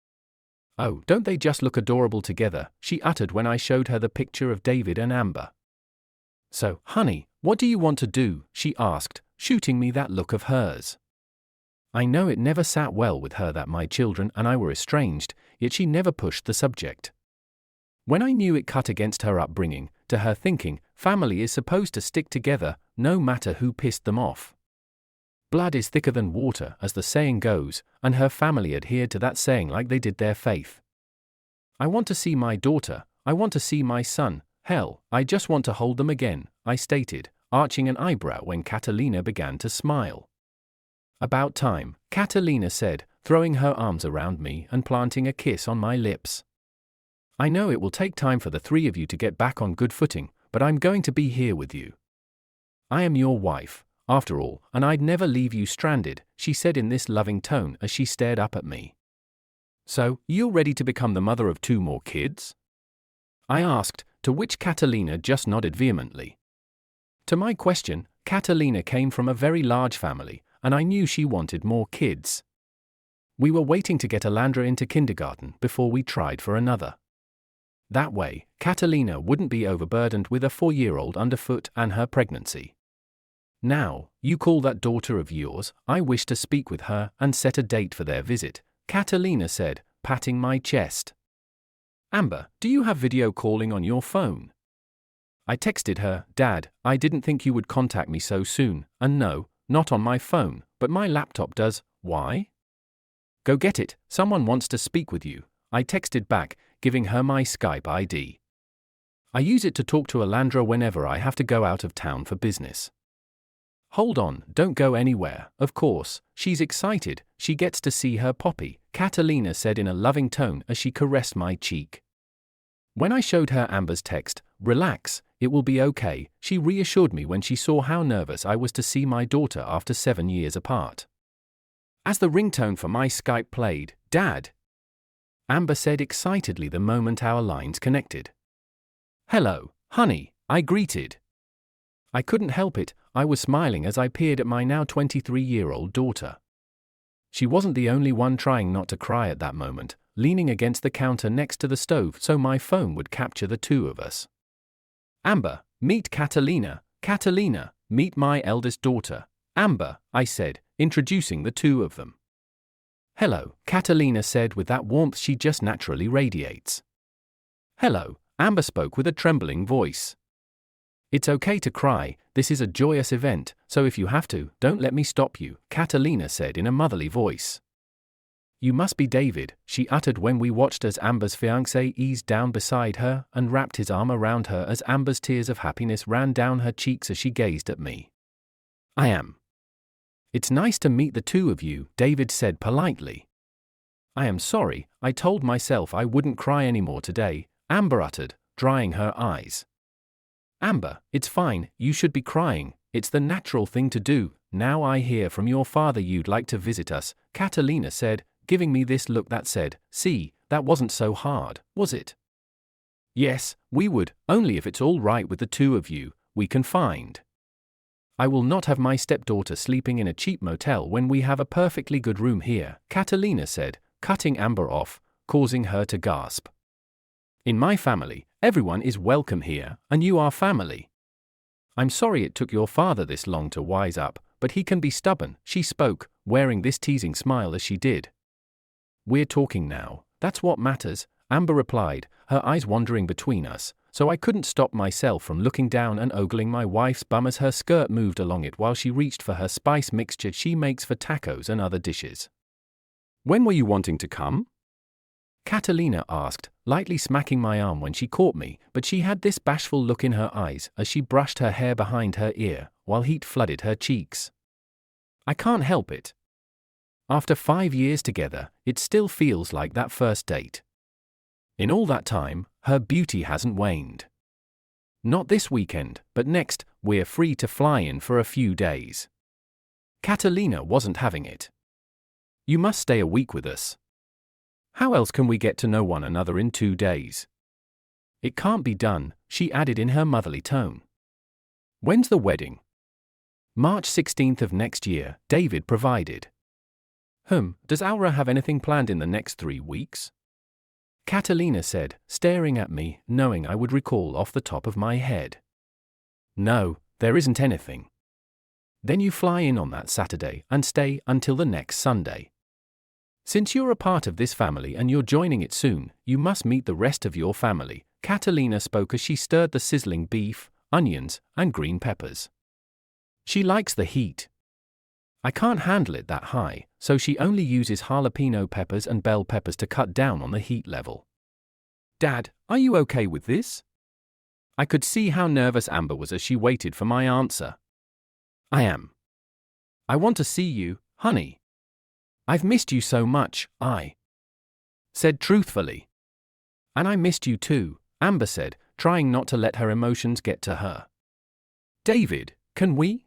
Oh, don't they just look adorable together, she uttered when I showed her the picture of David and Amber. So, honey, what do you want to do? She asked, shooting me that look of hers. I know it never sat well with her that my children and I were estranged, yet she never pushed the subject. When I knew it cut against her upbringing, to her thinking, family is supposed to stick together, no matter who pissed them off. Blood is thicker than water, as the saying goes, and her family adhered to that saying like they did their faith. I want to see my daughter, I want to see my son, hell, I just want to hold them again, I stated, arching an eyebrow when Catalina began to smile. About time, Catalina said, throwing her arms around me and planting a kiss on my lips. I know it will take time for the three of you to get back on good footing, but I'm going to be here with you. I am your wife, after all, and I'd never leave you stranded, she said in this loving tone as she stared up at me. So, you're ready to become the mother of 2 more kids? I asked, to which Catalina just nodded vehemently. To my question, Catalina came from a very large family, and I knew she wanted more kids. We were waiting to get Alandra into kindergarten before we tried for another. That way, Catalina wouldn't be overburdened with a 4-year-old underfoot and her pregnancy. Now, you call that daughter of yours, I wish to speak with her and set a date for their visit, Catalina said, patting my chest. Amber, do you have video calling on your phone? I texted her, Dad, I didn't think you would contact me so soon, and no, not on my phone, but my laptop does. Why? Go get it, someone wants to speak with you, I texted back, giving her my Skype ID. I use it to talk to Alandra whenever I have to go out of town for business. Hold on, don't go anywhere, of course, she's excited, she gets to see her Poppy, Catalina said in a loving tone as she caressed my cheek. When I showed her Amber's text, relax, it will be okay, she reassured me when she saw how nervous I was to see my daughter after 7 years apart. As the ringtone for my Skype played, Dad, Amber said excitedly the moment our lines connected. Hello, honey, I greeted. I couldn't help it, I was smiling as I peered at my now 23-year-old daughter. She wasn't the only one trying not to cry at that moment, leaning against the counter next to the stove so my phone would capture the 2 of us. Amber, meet Catalina, Catalina, meet my eldest daughter, Amber, I said, introducing the 2 of them. Hello, Catalina said with that warmth she just naturally radiates. Hello, Amber spoke with a trembling voice. It's okay to cry, this is a joyous event, so if you have to, don't let me stop you, Catalina said in a motherly voice. You must be David, she uttered when we watched as Amber's fiancé eased down beside her and wrapped his arm around her as Amber's tears of happiness ran down her cheeks as she gazed at me. I am. It's nice to meet the 2 of you, David said politely. I am sorry, I told myself I wouldn't cry anymore today, Amber uttered, drying her eyes. Amber, it's fine, you should be crying, it's the natural thing to do, now I hear from your father you'd like to visit us, Catalina said, giving me this look that said, see, that wasn't so hard, was it? Yes, we would, only if it's all right with the 2 of you, we can find. I will not have my stepdaughter sleeping in a cheap motel when we have a perfectly good room here, Catalina said, cutting Amber off, causing her to gasp. In my family, everyone is welcome here, and you are family. I'm sorry it took your father this long to wise up, but he can be stubborn, she spoke, wearing this teasing smile as she did. We're talking now, that's what matters, Amber replied, her eyes wandering between us, so I couldn't stop myself from looking down and ogling my wife's bum as her skirt moved along it while she reached for her spice mixture she makes for tacos and other dishes. When were you wanting to come? Catalina asked, lightly smacking my arm when she caught me, but she had this bashful look in her eyes as she brushed her hair behind her ear, while heat flooded her cheeks. I can't help it. After 5 years together, it still feels like that first date. In all that time, her beauty hasn't waned. Not this weekend, but next, we're free to fly in for a few days. Catalina wasn't having it. You must stay a week with us. How else can we get to know one another in 2 days? It can't be done, she added in her motherly tone. When's the wedding? March 16th of next year, David provided. Does Aura have anything planned in the next 3 weeks? Catalina said, staring at me, knowing I would recall off the top of my head. No, there isn't anything. Then you fly in on that Saturday and stay until the next Sunday. Since you're a part of this family and you're joining it soon, you must meet the rest of your family, Catalina spoke as she stirred the sizzling beef, onions, and green peppers. She likes the heat. I can't handle it that high, so she only uses jalapeno peppers and bell peppers to cut down on the heat level. Dad, are you okay with this? I could see how nervous Amber was as she waited for my answer. I am. I want to see you, honey. I've missed you so much, I said truthfully. And I missed you too, Amber said, trying not to let her emotions get to her. David, can we?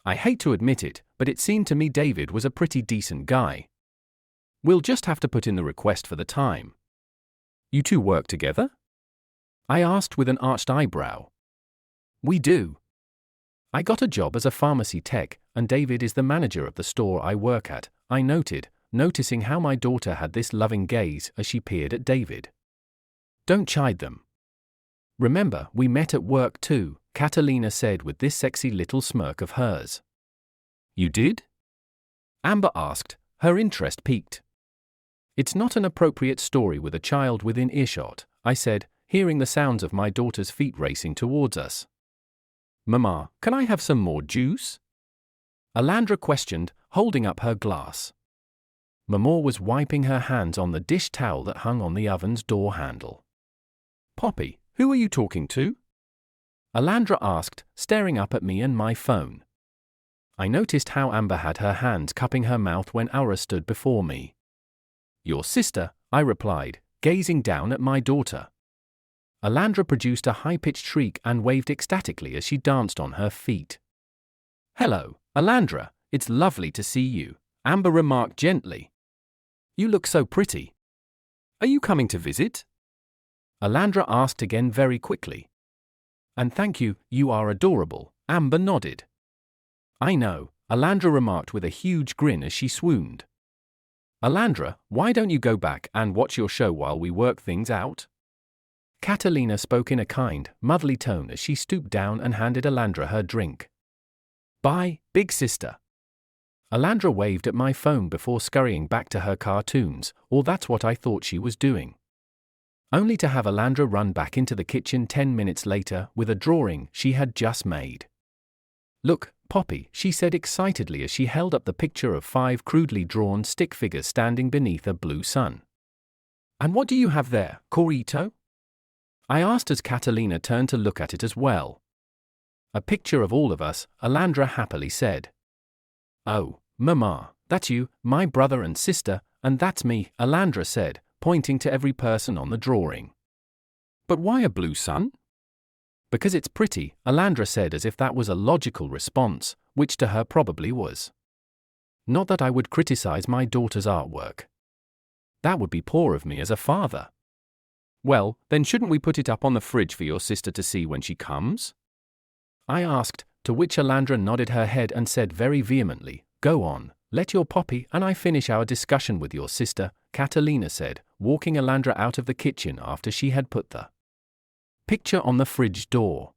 I hate to admit it, but it seemed to me David was a pretty decent guy. We'll just have to put in the request for the time. You two work together? I asked with an arched eyebrow. We do. I got a job as a pharmacy tech, and David is the manager of the store I work at, I noted, noticing how my daughter had this loving gaze as she peered at David. Don't chide them. Remember, we met at work too, Catalina said with this sexy little smirk of hers. You did? Amber asked, her interest piqued. It's not an appropriate story with a child within earshot, I said, hearing the sounds of my daughter's feet racing towards us. Mama, can I have some more juice? Alandra questioned, holding up her glass. Mama was wiping her hands on the dish towel that hung on the oven's door handle. Poppy, who are you talking to? Alandra asked, staring up at me and my phone. I noticed how Amber had her hands cupping her mouth when Aura stood before me. Your sister, I replied, gazing down at my daughter. Alandra produced a high-pitched shriek and waved ecstatically as she danced on her feet. Hello, Alandra, it's lovely to see you, Amber remarked gently. You look so pretty. Are you coming to visit? Alandra asked again very quickly. And thank you, you are adorable, Amber nodded. I know, Alandra remarked with a huge grin as she swooned. Alandra, why don't you go back and watch your show while we work things out? Catalina spoke in a kind, motherly tone as she stooped down and handed Alandra her drink. Bye, big sister. Alandra waved at my phone before scurrying back to her cartoons, or that's what I thought she was doing. Only to have Alandra run back into the kitchen 10 minutes later with a drawing she had just made. Look, Poppy, she said excitedly as she held up the picture of 5 crudely drawn stick figures standing beneath a blue sun. And what do you have there, Corito? I asked as Catalina turned to look at it as well. A picture of all of us, Alandra happily said. Oh, Mama, that's you, my brother and sister, and that's me, Alandra said, pointing to every person on the drawing. But why a blue sun? Because it's pretty, Alandra said as if that was a logical response, which to her probably was. Not that I would criticize my daughter's artwork. That would be poor of me as a father. Well, then shouldn't we put it up on the fridge for your sister to see when she comes? I asked, to which Alandra nodded her head and said very vehemently, Go on, let your Poppy and I finish our discussion with your sister, Catalina said, walking Alandra out of the kitchen after she had put the picture on the fridge door.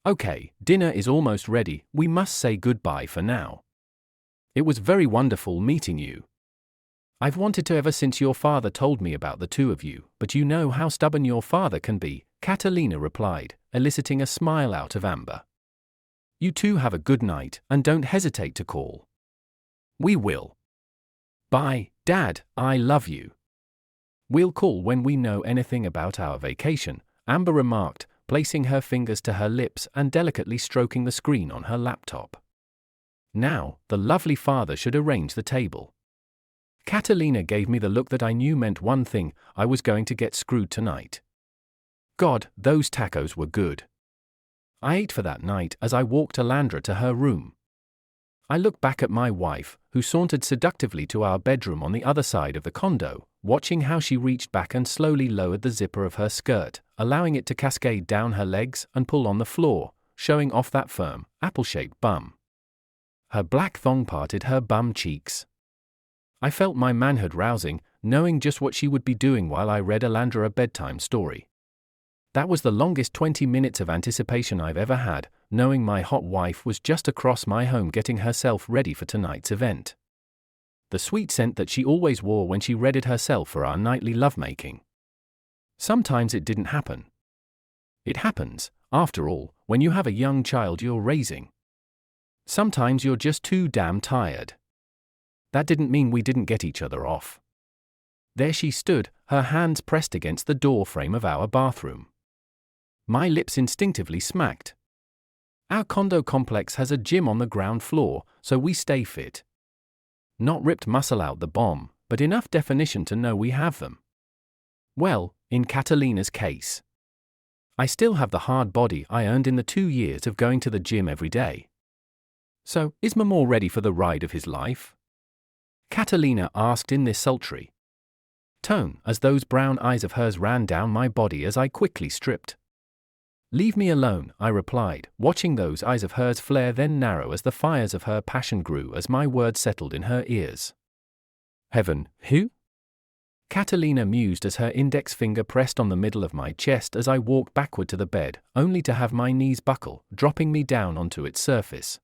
Okay, dinner is almost ready, we must say goodbye for now. It was very wonderful meeting you. I've wanted to ever since your father told me about the two of you, but you know how stubborn your father can be, Catalina replied, eliciting a smile out of Amber. You two have a good night, and don't hesitate to call. We will. Bye, Dad, I love you. We'll call when we know anything about our vacation, Amber remarked, placing her fingers to her lips and delicately stroking the screen on her laptop. Now, the lovely father should arrange the table. Catalina gave me the look that I knew meant one thing: I was going to get screwed tonight. God, those tacos were good. I ate for that night as I walked Alandra to her room. I looked back at my wife, who sauntered seductively to our bedroom on the other side of the condo, watching how she reached back and slowly lowered the zipper of her skirt, allowing it to cascade down her legs and pull on the floor, showing off that firm, apple-shaped bum. Her black thong parted her bum cheeks. I felt my manhood rousing, knowing just what she would be doing while I read Alandra a bedtime story. That was the longest 20 minutes of anticipation I've ever had, knowing my hot wife was just across my home getting herself ready for tonight's event. The sweet scent that she always wore when she readied herself for our nightly lovemaking. Sometimes it didn't happen. It happens, after all, when you have a young child you're raising. Sometimes you're just too damn tired. That didn't mean we didn't get each other off. There she stood, her hands pressed against the door frame of our bathroom. My lips instinctively smacked. Our condo complex has a gym on the ground floor, so we stay fit. Not ripped muscle out the bomb, but enough definition to know we have them. Well, in Catalina's case. I still have the hard body I earned in the 2 years of going to the gym every day. So, is Mamor ready for the ride of his life? Catalina asked in this sultry tone as those brown eyes of hers ran down my body as I quickly stripped. Leave me alone, I replied, watching those eyes of hers flare then narrow as the fires of her passion grew as my words settled in her ears. Heaven, who? Catalina mused as her index finger pressed on the middle of my chest as I walked backward to the bed, only to have my knees buckle, dropping me down onto its surface.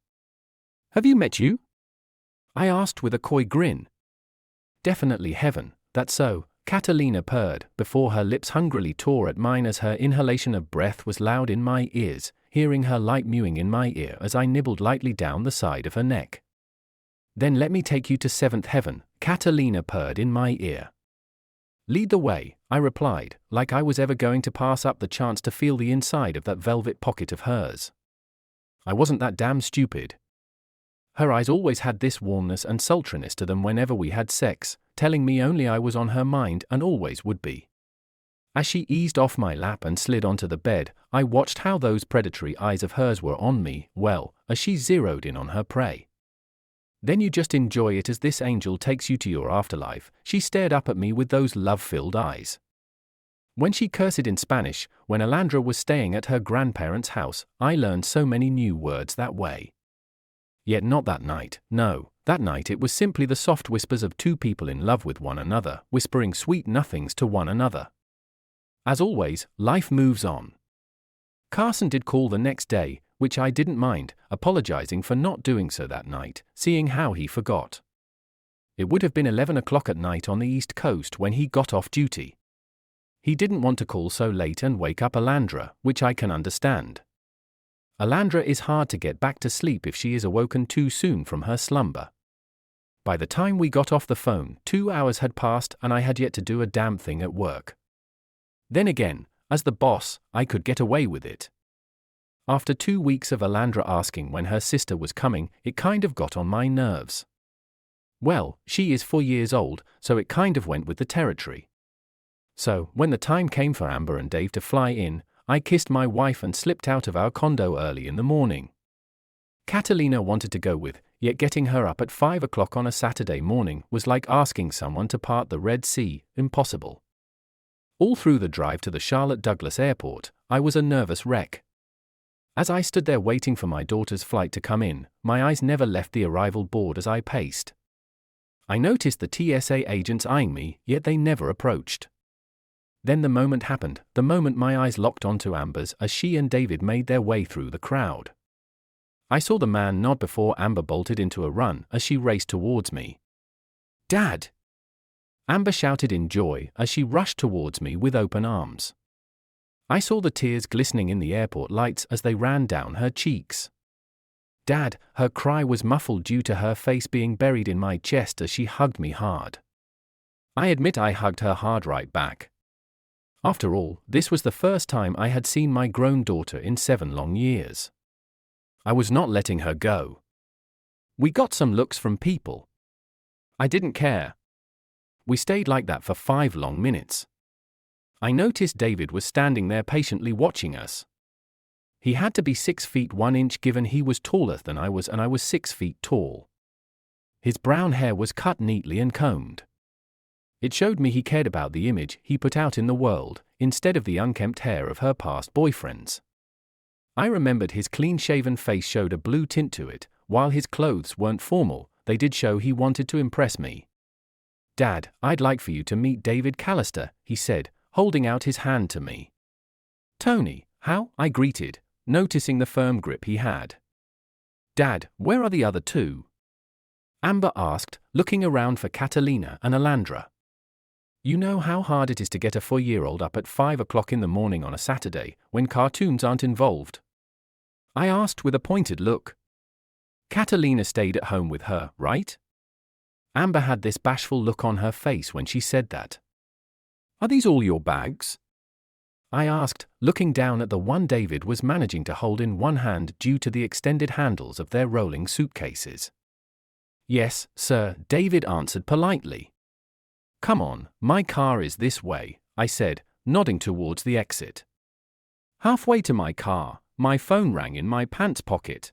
Have you met you? I asked with a coy grin. Definitely heaven, that's so, Catalina purred, before her lips hungrily tore at mine as her inhalation of breath was loud in my ears, hearing her light mewing in my ear as I nibbled lightly down the side of her neck. Then let me take you to seventh heaven, Catalina purred in my ear. Lead the way, I replied, like I was ever going to pass up the chance to feel the inside of that velvet pocket of hers. I wasn't that damn stupid. Her eyes always had this warmness and sultriness to them whenever we had sex, telling me only I was on her mind and always would be. As she eased off my lap and slid onto the bed, I watched how those predatory eyes of hers were on me, well, as she zeroed in on her prey. Then you just enjoy it as this angel takes you to your afterlife, she stared up at me with those love-filled eyes. When she cursed in Spanish, when Alandra was staying at her grandparents' house, I learned so many new words that way. Yet not that night, no, that night it was simply the soft whispers of two people in love with one another, whispering sweet nothings to one another. As always, life moves on. Carson did call the next day, which I didn't mind, apologizing for not doing so that night, seeing how he forgot. It would have been 11 o'clock at night on the East Coast when he got off duty. He didn't want to call so late and wake up Alandra, which I can understand. Alandra is hard to get back to sleep if she is awoken too soon from her slumber. By the time we got off the phone, 2 hours had passed and I had yet to do a damn thing at work. Then again, as the boss, I could get away with it. After 2 weeks of Alandra asking when her sister was coming, it kind of got on my nerves. Well, she is 4 years old, so it kind of went with the territory. So, when the time came for Amber and Dave to fly in, I kissed my wife and slipped out of our condo early in the morning. Catalina wanted to go with, yet getting her up at 5 o'clock on a Saturday morning was like asking someone to part the Red Sea, impossible. All through the drive to the Charlotte Douglas Airport, I was a nervous wreck. As I stood there waiting for my daughter's flight to come in, my eyes never left the arrival board as I paced. I noticed the TSA agents eyeing me, yet they never approached. Then the moment happened, the moment my eyes locked onto Amber's as she and David made their way through the crowd. I saw the man nod before Amber bolted into a run as she raced towards me. "Dad!" Amber shouted in joy as she rushed towards me with open arms. I saw the tears glistening in the airport lights as they ran down her cheeks. "Dad!" Her cry was muffled due to her face being buried in my chest as she hugged me hard. I admit I hugged her hard right back. After all, this was the first time I had seen my grown daughter in 7 long years. I was not letting her go. We got some looks from people. I didn't care. We stayed like that for 5 long minutes. I noticed David was standing there patiently watching us. He had to be 6 feet 1 inch given he was taller than I was and I was 6 feet tall. His brown hair was cut neatly and combed. It showed me he cared about the image he put out in the world, instead of the unkempt hair of her past boyfriends. I remembered his clean-shaven face showed a blue tint to it. While his clothes weren't formal, they did show he wanted to impress me. "Dad, I'd like for you to meet David Callister," he said, holding out his hand to me. "Tony, how?" I greeted, noticing the firm grip he had. "Dad, where are the other 2? Amber asked, looking around for Catalina and Alandra. You know how hard it is to get a 4-year-old up at 5 o'clock in the morning on a Saturday, when cartoons aren't involved? I asked with a pointed look. Catalina stayed at home with her, right? Amber had this bashful look on her face when she said that. Are these all your bags? I asked, looking down at the one David was managing to hold in one hand due to the extended handles of their rolling suitcases. Yes, sir, David answered politely. Come on, my car is this way, I said, nodding towards the exit. Halfway to my car, my phone rang in my pants pocket.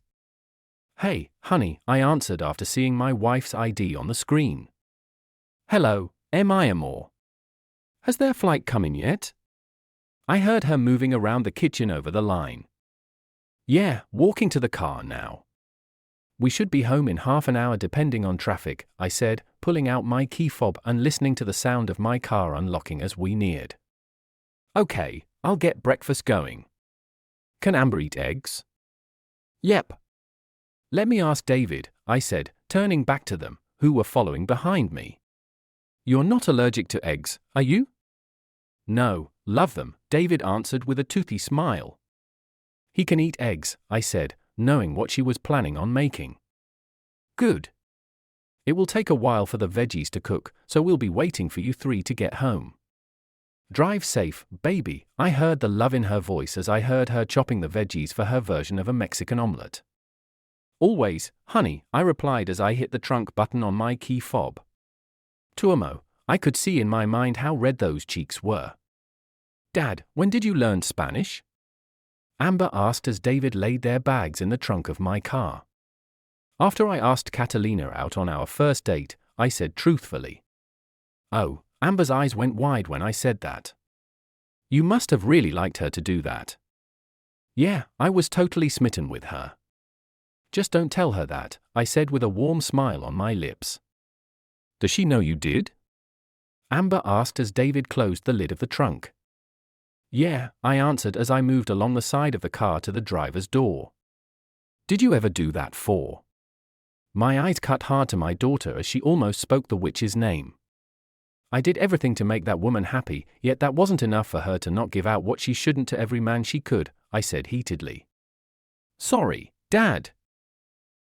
Hey, honey, I answered after seeing my wife's ID on the screen. Hello, am I amor? Has their flight come in yet? I heard her moving around the kitchen over the line. Yeah, walking to the car now. We should be home in half an hour depending on traffic, I said, pulling out my key fob and listening to the sound of my car unlocking as we neared. Okay, I'll get breakfast going. Can Amber eat eggs? Yep. Let me ask David, I said, turning back to them, who were following behind me. You're not allergic to eggs, are you? No, love them, David answered with a toothy smile. He can eat eggs, I said, knowing what she was planning on making. Good. It will take a while for the veggies to cook, so we'll be waiting for you 3 to get home. Drive safe, baby, I heard the love in her voice as I heard her chopping the veggies for her version of a Mexican omelette. Always, honey, I replied as I hit the trunk button on my key fob. Tuomo, I could see in my mind how red those cheeks were. Dad, when did you learn Spanish? Amber asked as David laid their bags in the trunk of my car. After I asked Catalina out on our first date, I said truthfully. Oh, Amber's eyes went wide when I said that. You must have really liked her to do that. Yeah, I was totally smitten with her. Just don't tell her that, I said with a warm smile on my lips. Does she know you did? Amber asked as David closed the lid of the trunk. Yeah, I answered as I moved along the side of the car to the driver's door. Did you ever do that for? My eyes cut hard to my daughter as she almost spoke the witch's name. I did everything to make that woman happy, yet that wasn't enough for her to not give out what she shouldn't to every man she could, I said heatedly. Sorry, Dad.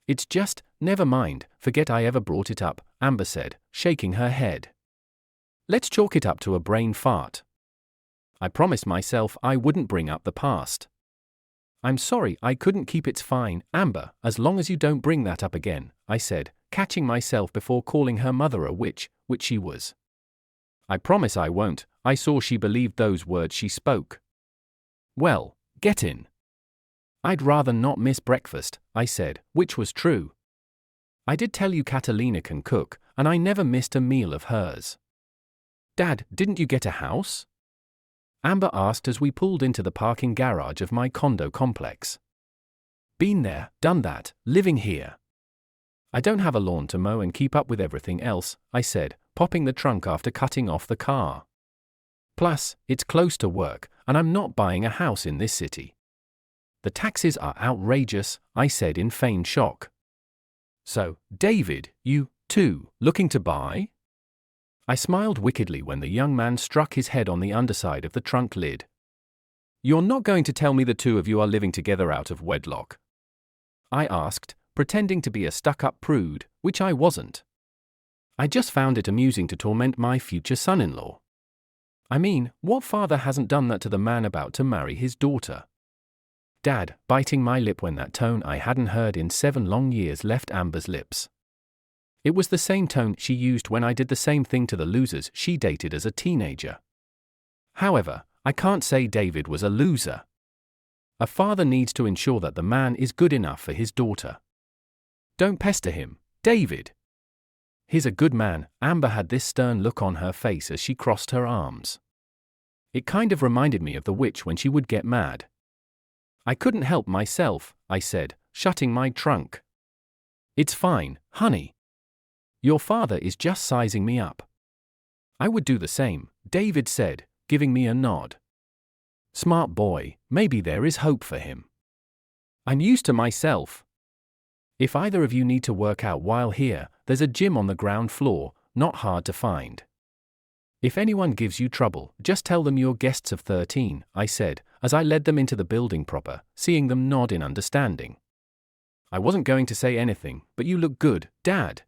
It's just, never mind, forget I ever brought it up, Amber said, shaking her head. Let's chalk it up to a brain fart. I promised myself I wouldn't bring up the past. I'm sorry I couldn't keep it's fine, Amber, as long as you don't bring that up again, I said, catching myself before calling her mother a witch, which she was. I promise I won't, I saw she believed those words she spoke. Well, get in. I'd rather not miss breakfast, I said, which was true. I did tell you Catalina can cook, and I never missed a meal of hers. Dad, didn't you get a house? Amber asked as we pulled into the parking garage of my condo complex. Been there, done that, living here. I don't have a lawn to mow and keep up with everything else, I said, popping the trunk after cutting off the car. Plus, it's close to work, and I'm not buying a house in this city. The taxes are outrageous, I said in feigned shock. So, David, you, too, looking to buy? I smiled wickedly when the young man struck his head on the underside of the trunk lid. You're not going to tell me the two of you are living together out of wedlock? I asked, pretending to be a stuck-up prude, which I wasn't. I just found it amusing to torment my future son-in-law. I mean, what father hasn't done that to the man about to marry his daughter? Dad, biting my lip when that tone I hadn't heard in 7 long years left Amber's lips. It was the same tone she used when I did the same thing to the losers she dated as a teenager. However, I can't say David was a loser. A father needs to ensure that the man is good enough for his daughter. Don't pester him, David. He's a good man. Amber had this stern look on her face as she crossed her arms. It kind of reminded me of the witch when she would get mad. I couldn't help myself, I said, shutting my trunk. It's fine, honey. Your father is just sizing me up. I would do the same, David said, giving me a nod. Smart boy, maybe there is hope for him. I'm used to myself. If either of you need to work out while here, there's a gym on the ground floor, not hard to find. If anyone gives you trouble, just tell them you're guests of 13, I said, as I led them into the building proper, seeing them nod in understanding. I wasn't going to say anything, but you look good, Dad.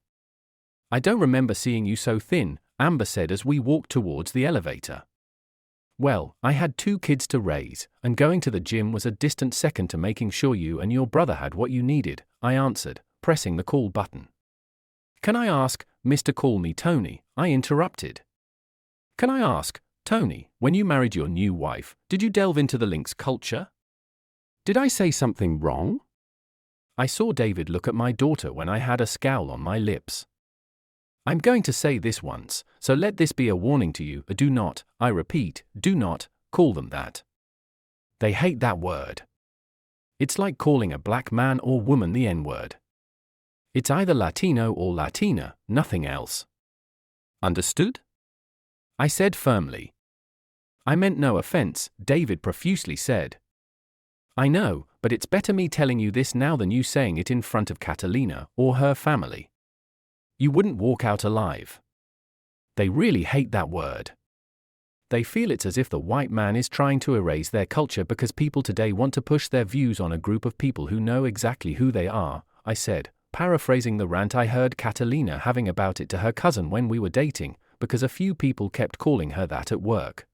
I don't remember seeing you so thin, Amber said as we walked towards the elevator. Well, I had 2 kids to raise, and going to the gym was a distant second to making sure you and your brother had what you needed, I answered, pressing the call button. Can I ask, Mr. Call Me Tony, I interrupted. Can I ask, Tony, when you married your new wife, did you delve into the Lynx culture? Did I say something wrong? I saw David look at my daughter when I had a scowl on my lips. I'm going to say this once, so let this be a warning to you, do not, I repeat, do not, call them that. They hate that word. It's like calling a black man or woman the N-word. It's either Latino or Latina, nothing else. Understood? I said firmly. I meant no offense, David profusely said. I know, but it's better me telling you this now than you saying it in front of Catalina or her family. You wouldn't walk out alive. They really hate that word. They feel it's as if the white man is trying to erase their culture because people today want to push their views on a group of people who know exactly who they are, I said, paraphrasing the rant I heard Catalina having about it to her cousin when we were dating, because a few people kept calling her that at work.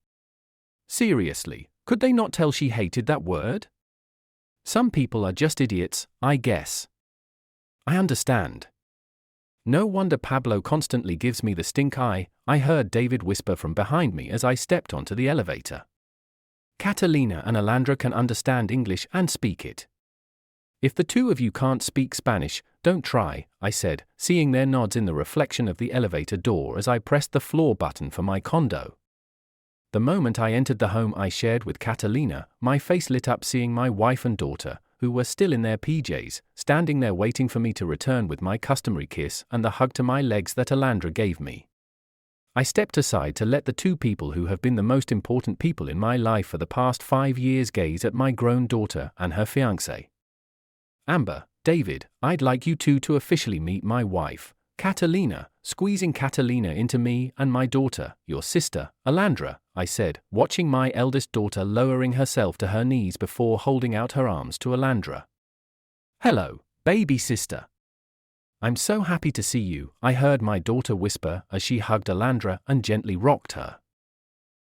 Seriously, could they not tell she hated that word? Some people are just idiots, I guess. I understand. No wonder Pablo constantly gives me the stink eye, I heard David whisper from behind me as I stepped onto the elevator. Catalina and Alandra can understand English and speak it. If the two of you can't speak Spanish, don't try, I said, seeing their nods in the reflection of the elevator door as I pressed the floor button for my condo. The moment I entered the home I shared with Catalina, my face lit up seeing my wife and daughter, who were still in their PJs, standing there waiting for me to return with my customary kiss and the hug to my legs that Alandra gave me. I stepped aside to let the 2 people who have been the most important people in my life for the past 5 years gaze at my grown daughter and her fiancé. Amber, David, I'd like you 2 to officially meet my wife, Catalina, squeezing Catalina into me and my daughter, your sister, Alandra, I said, watching my eldest daughter lowering herself to her knees before holding out her arms to Alandra. Hello, baby sister. I'm so happy to see you, I heard my daughter whisper as she hugged Alandra and gently rocked her.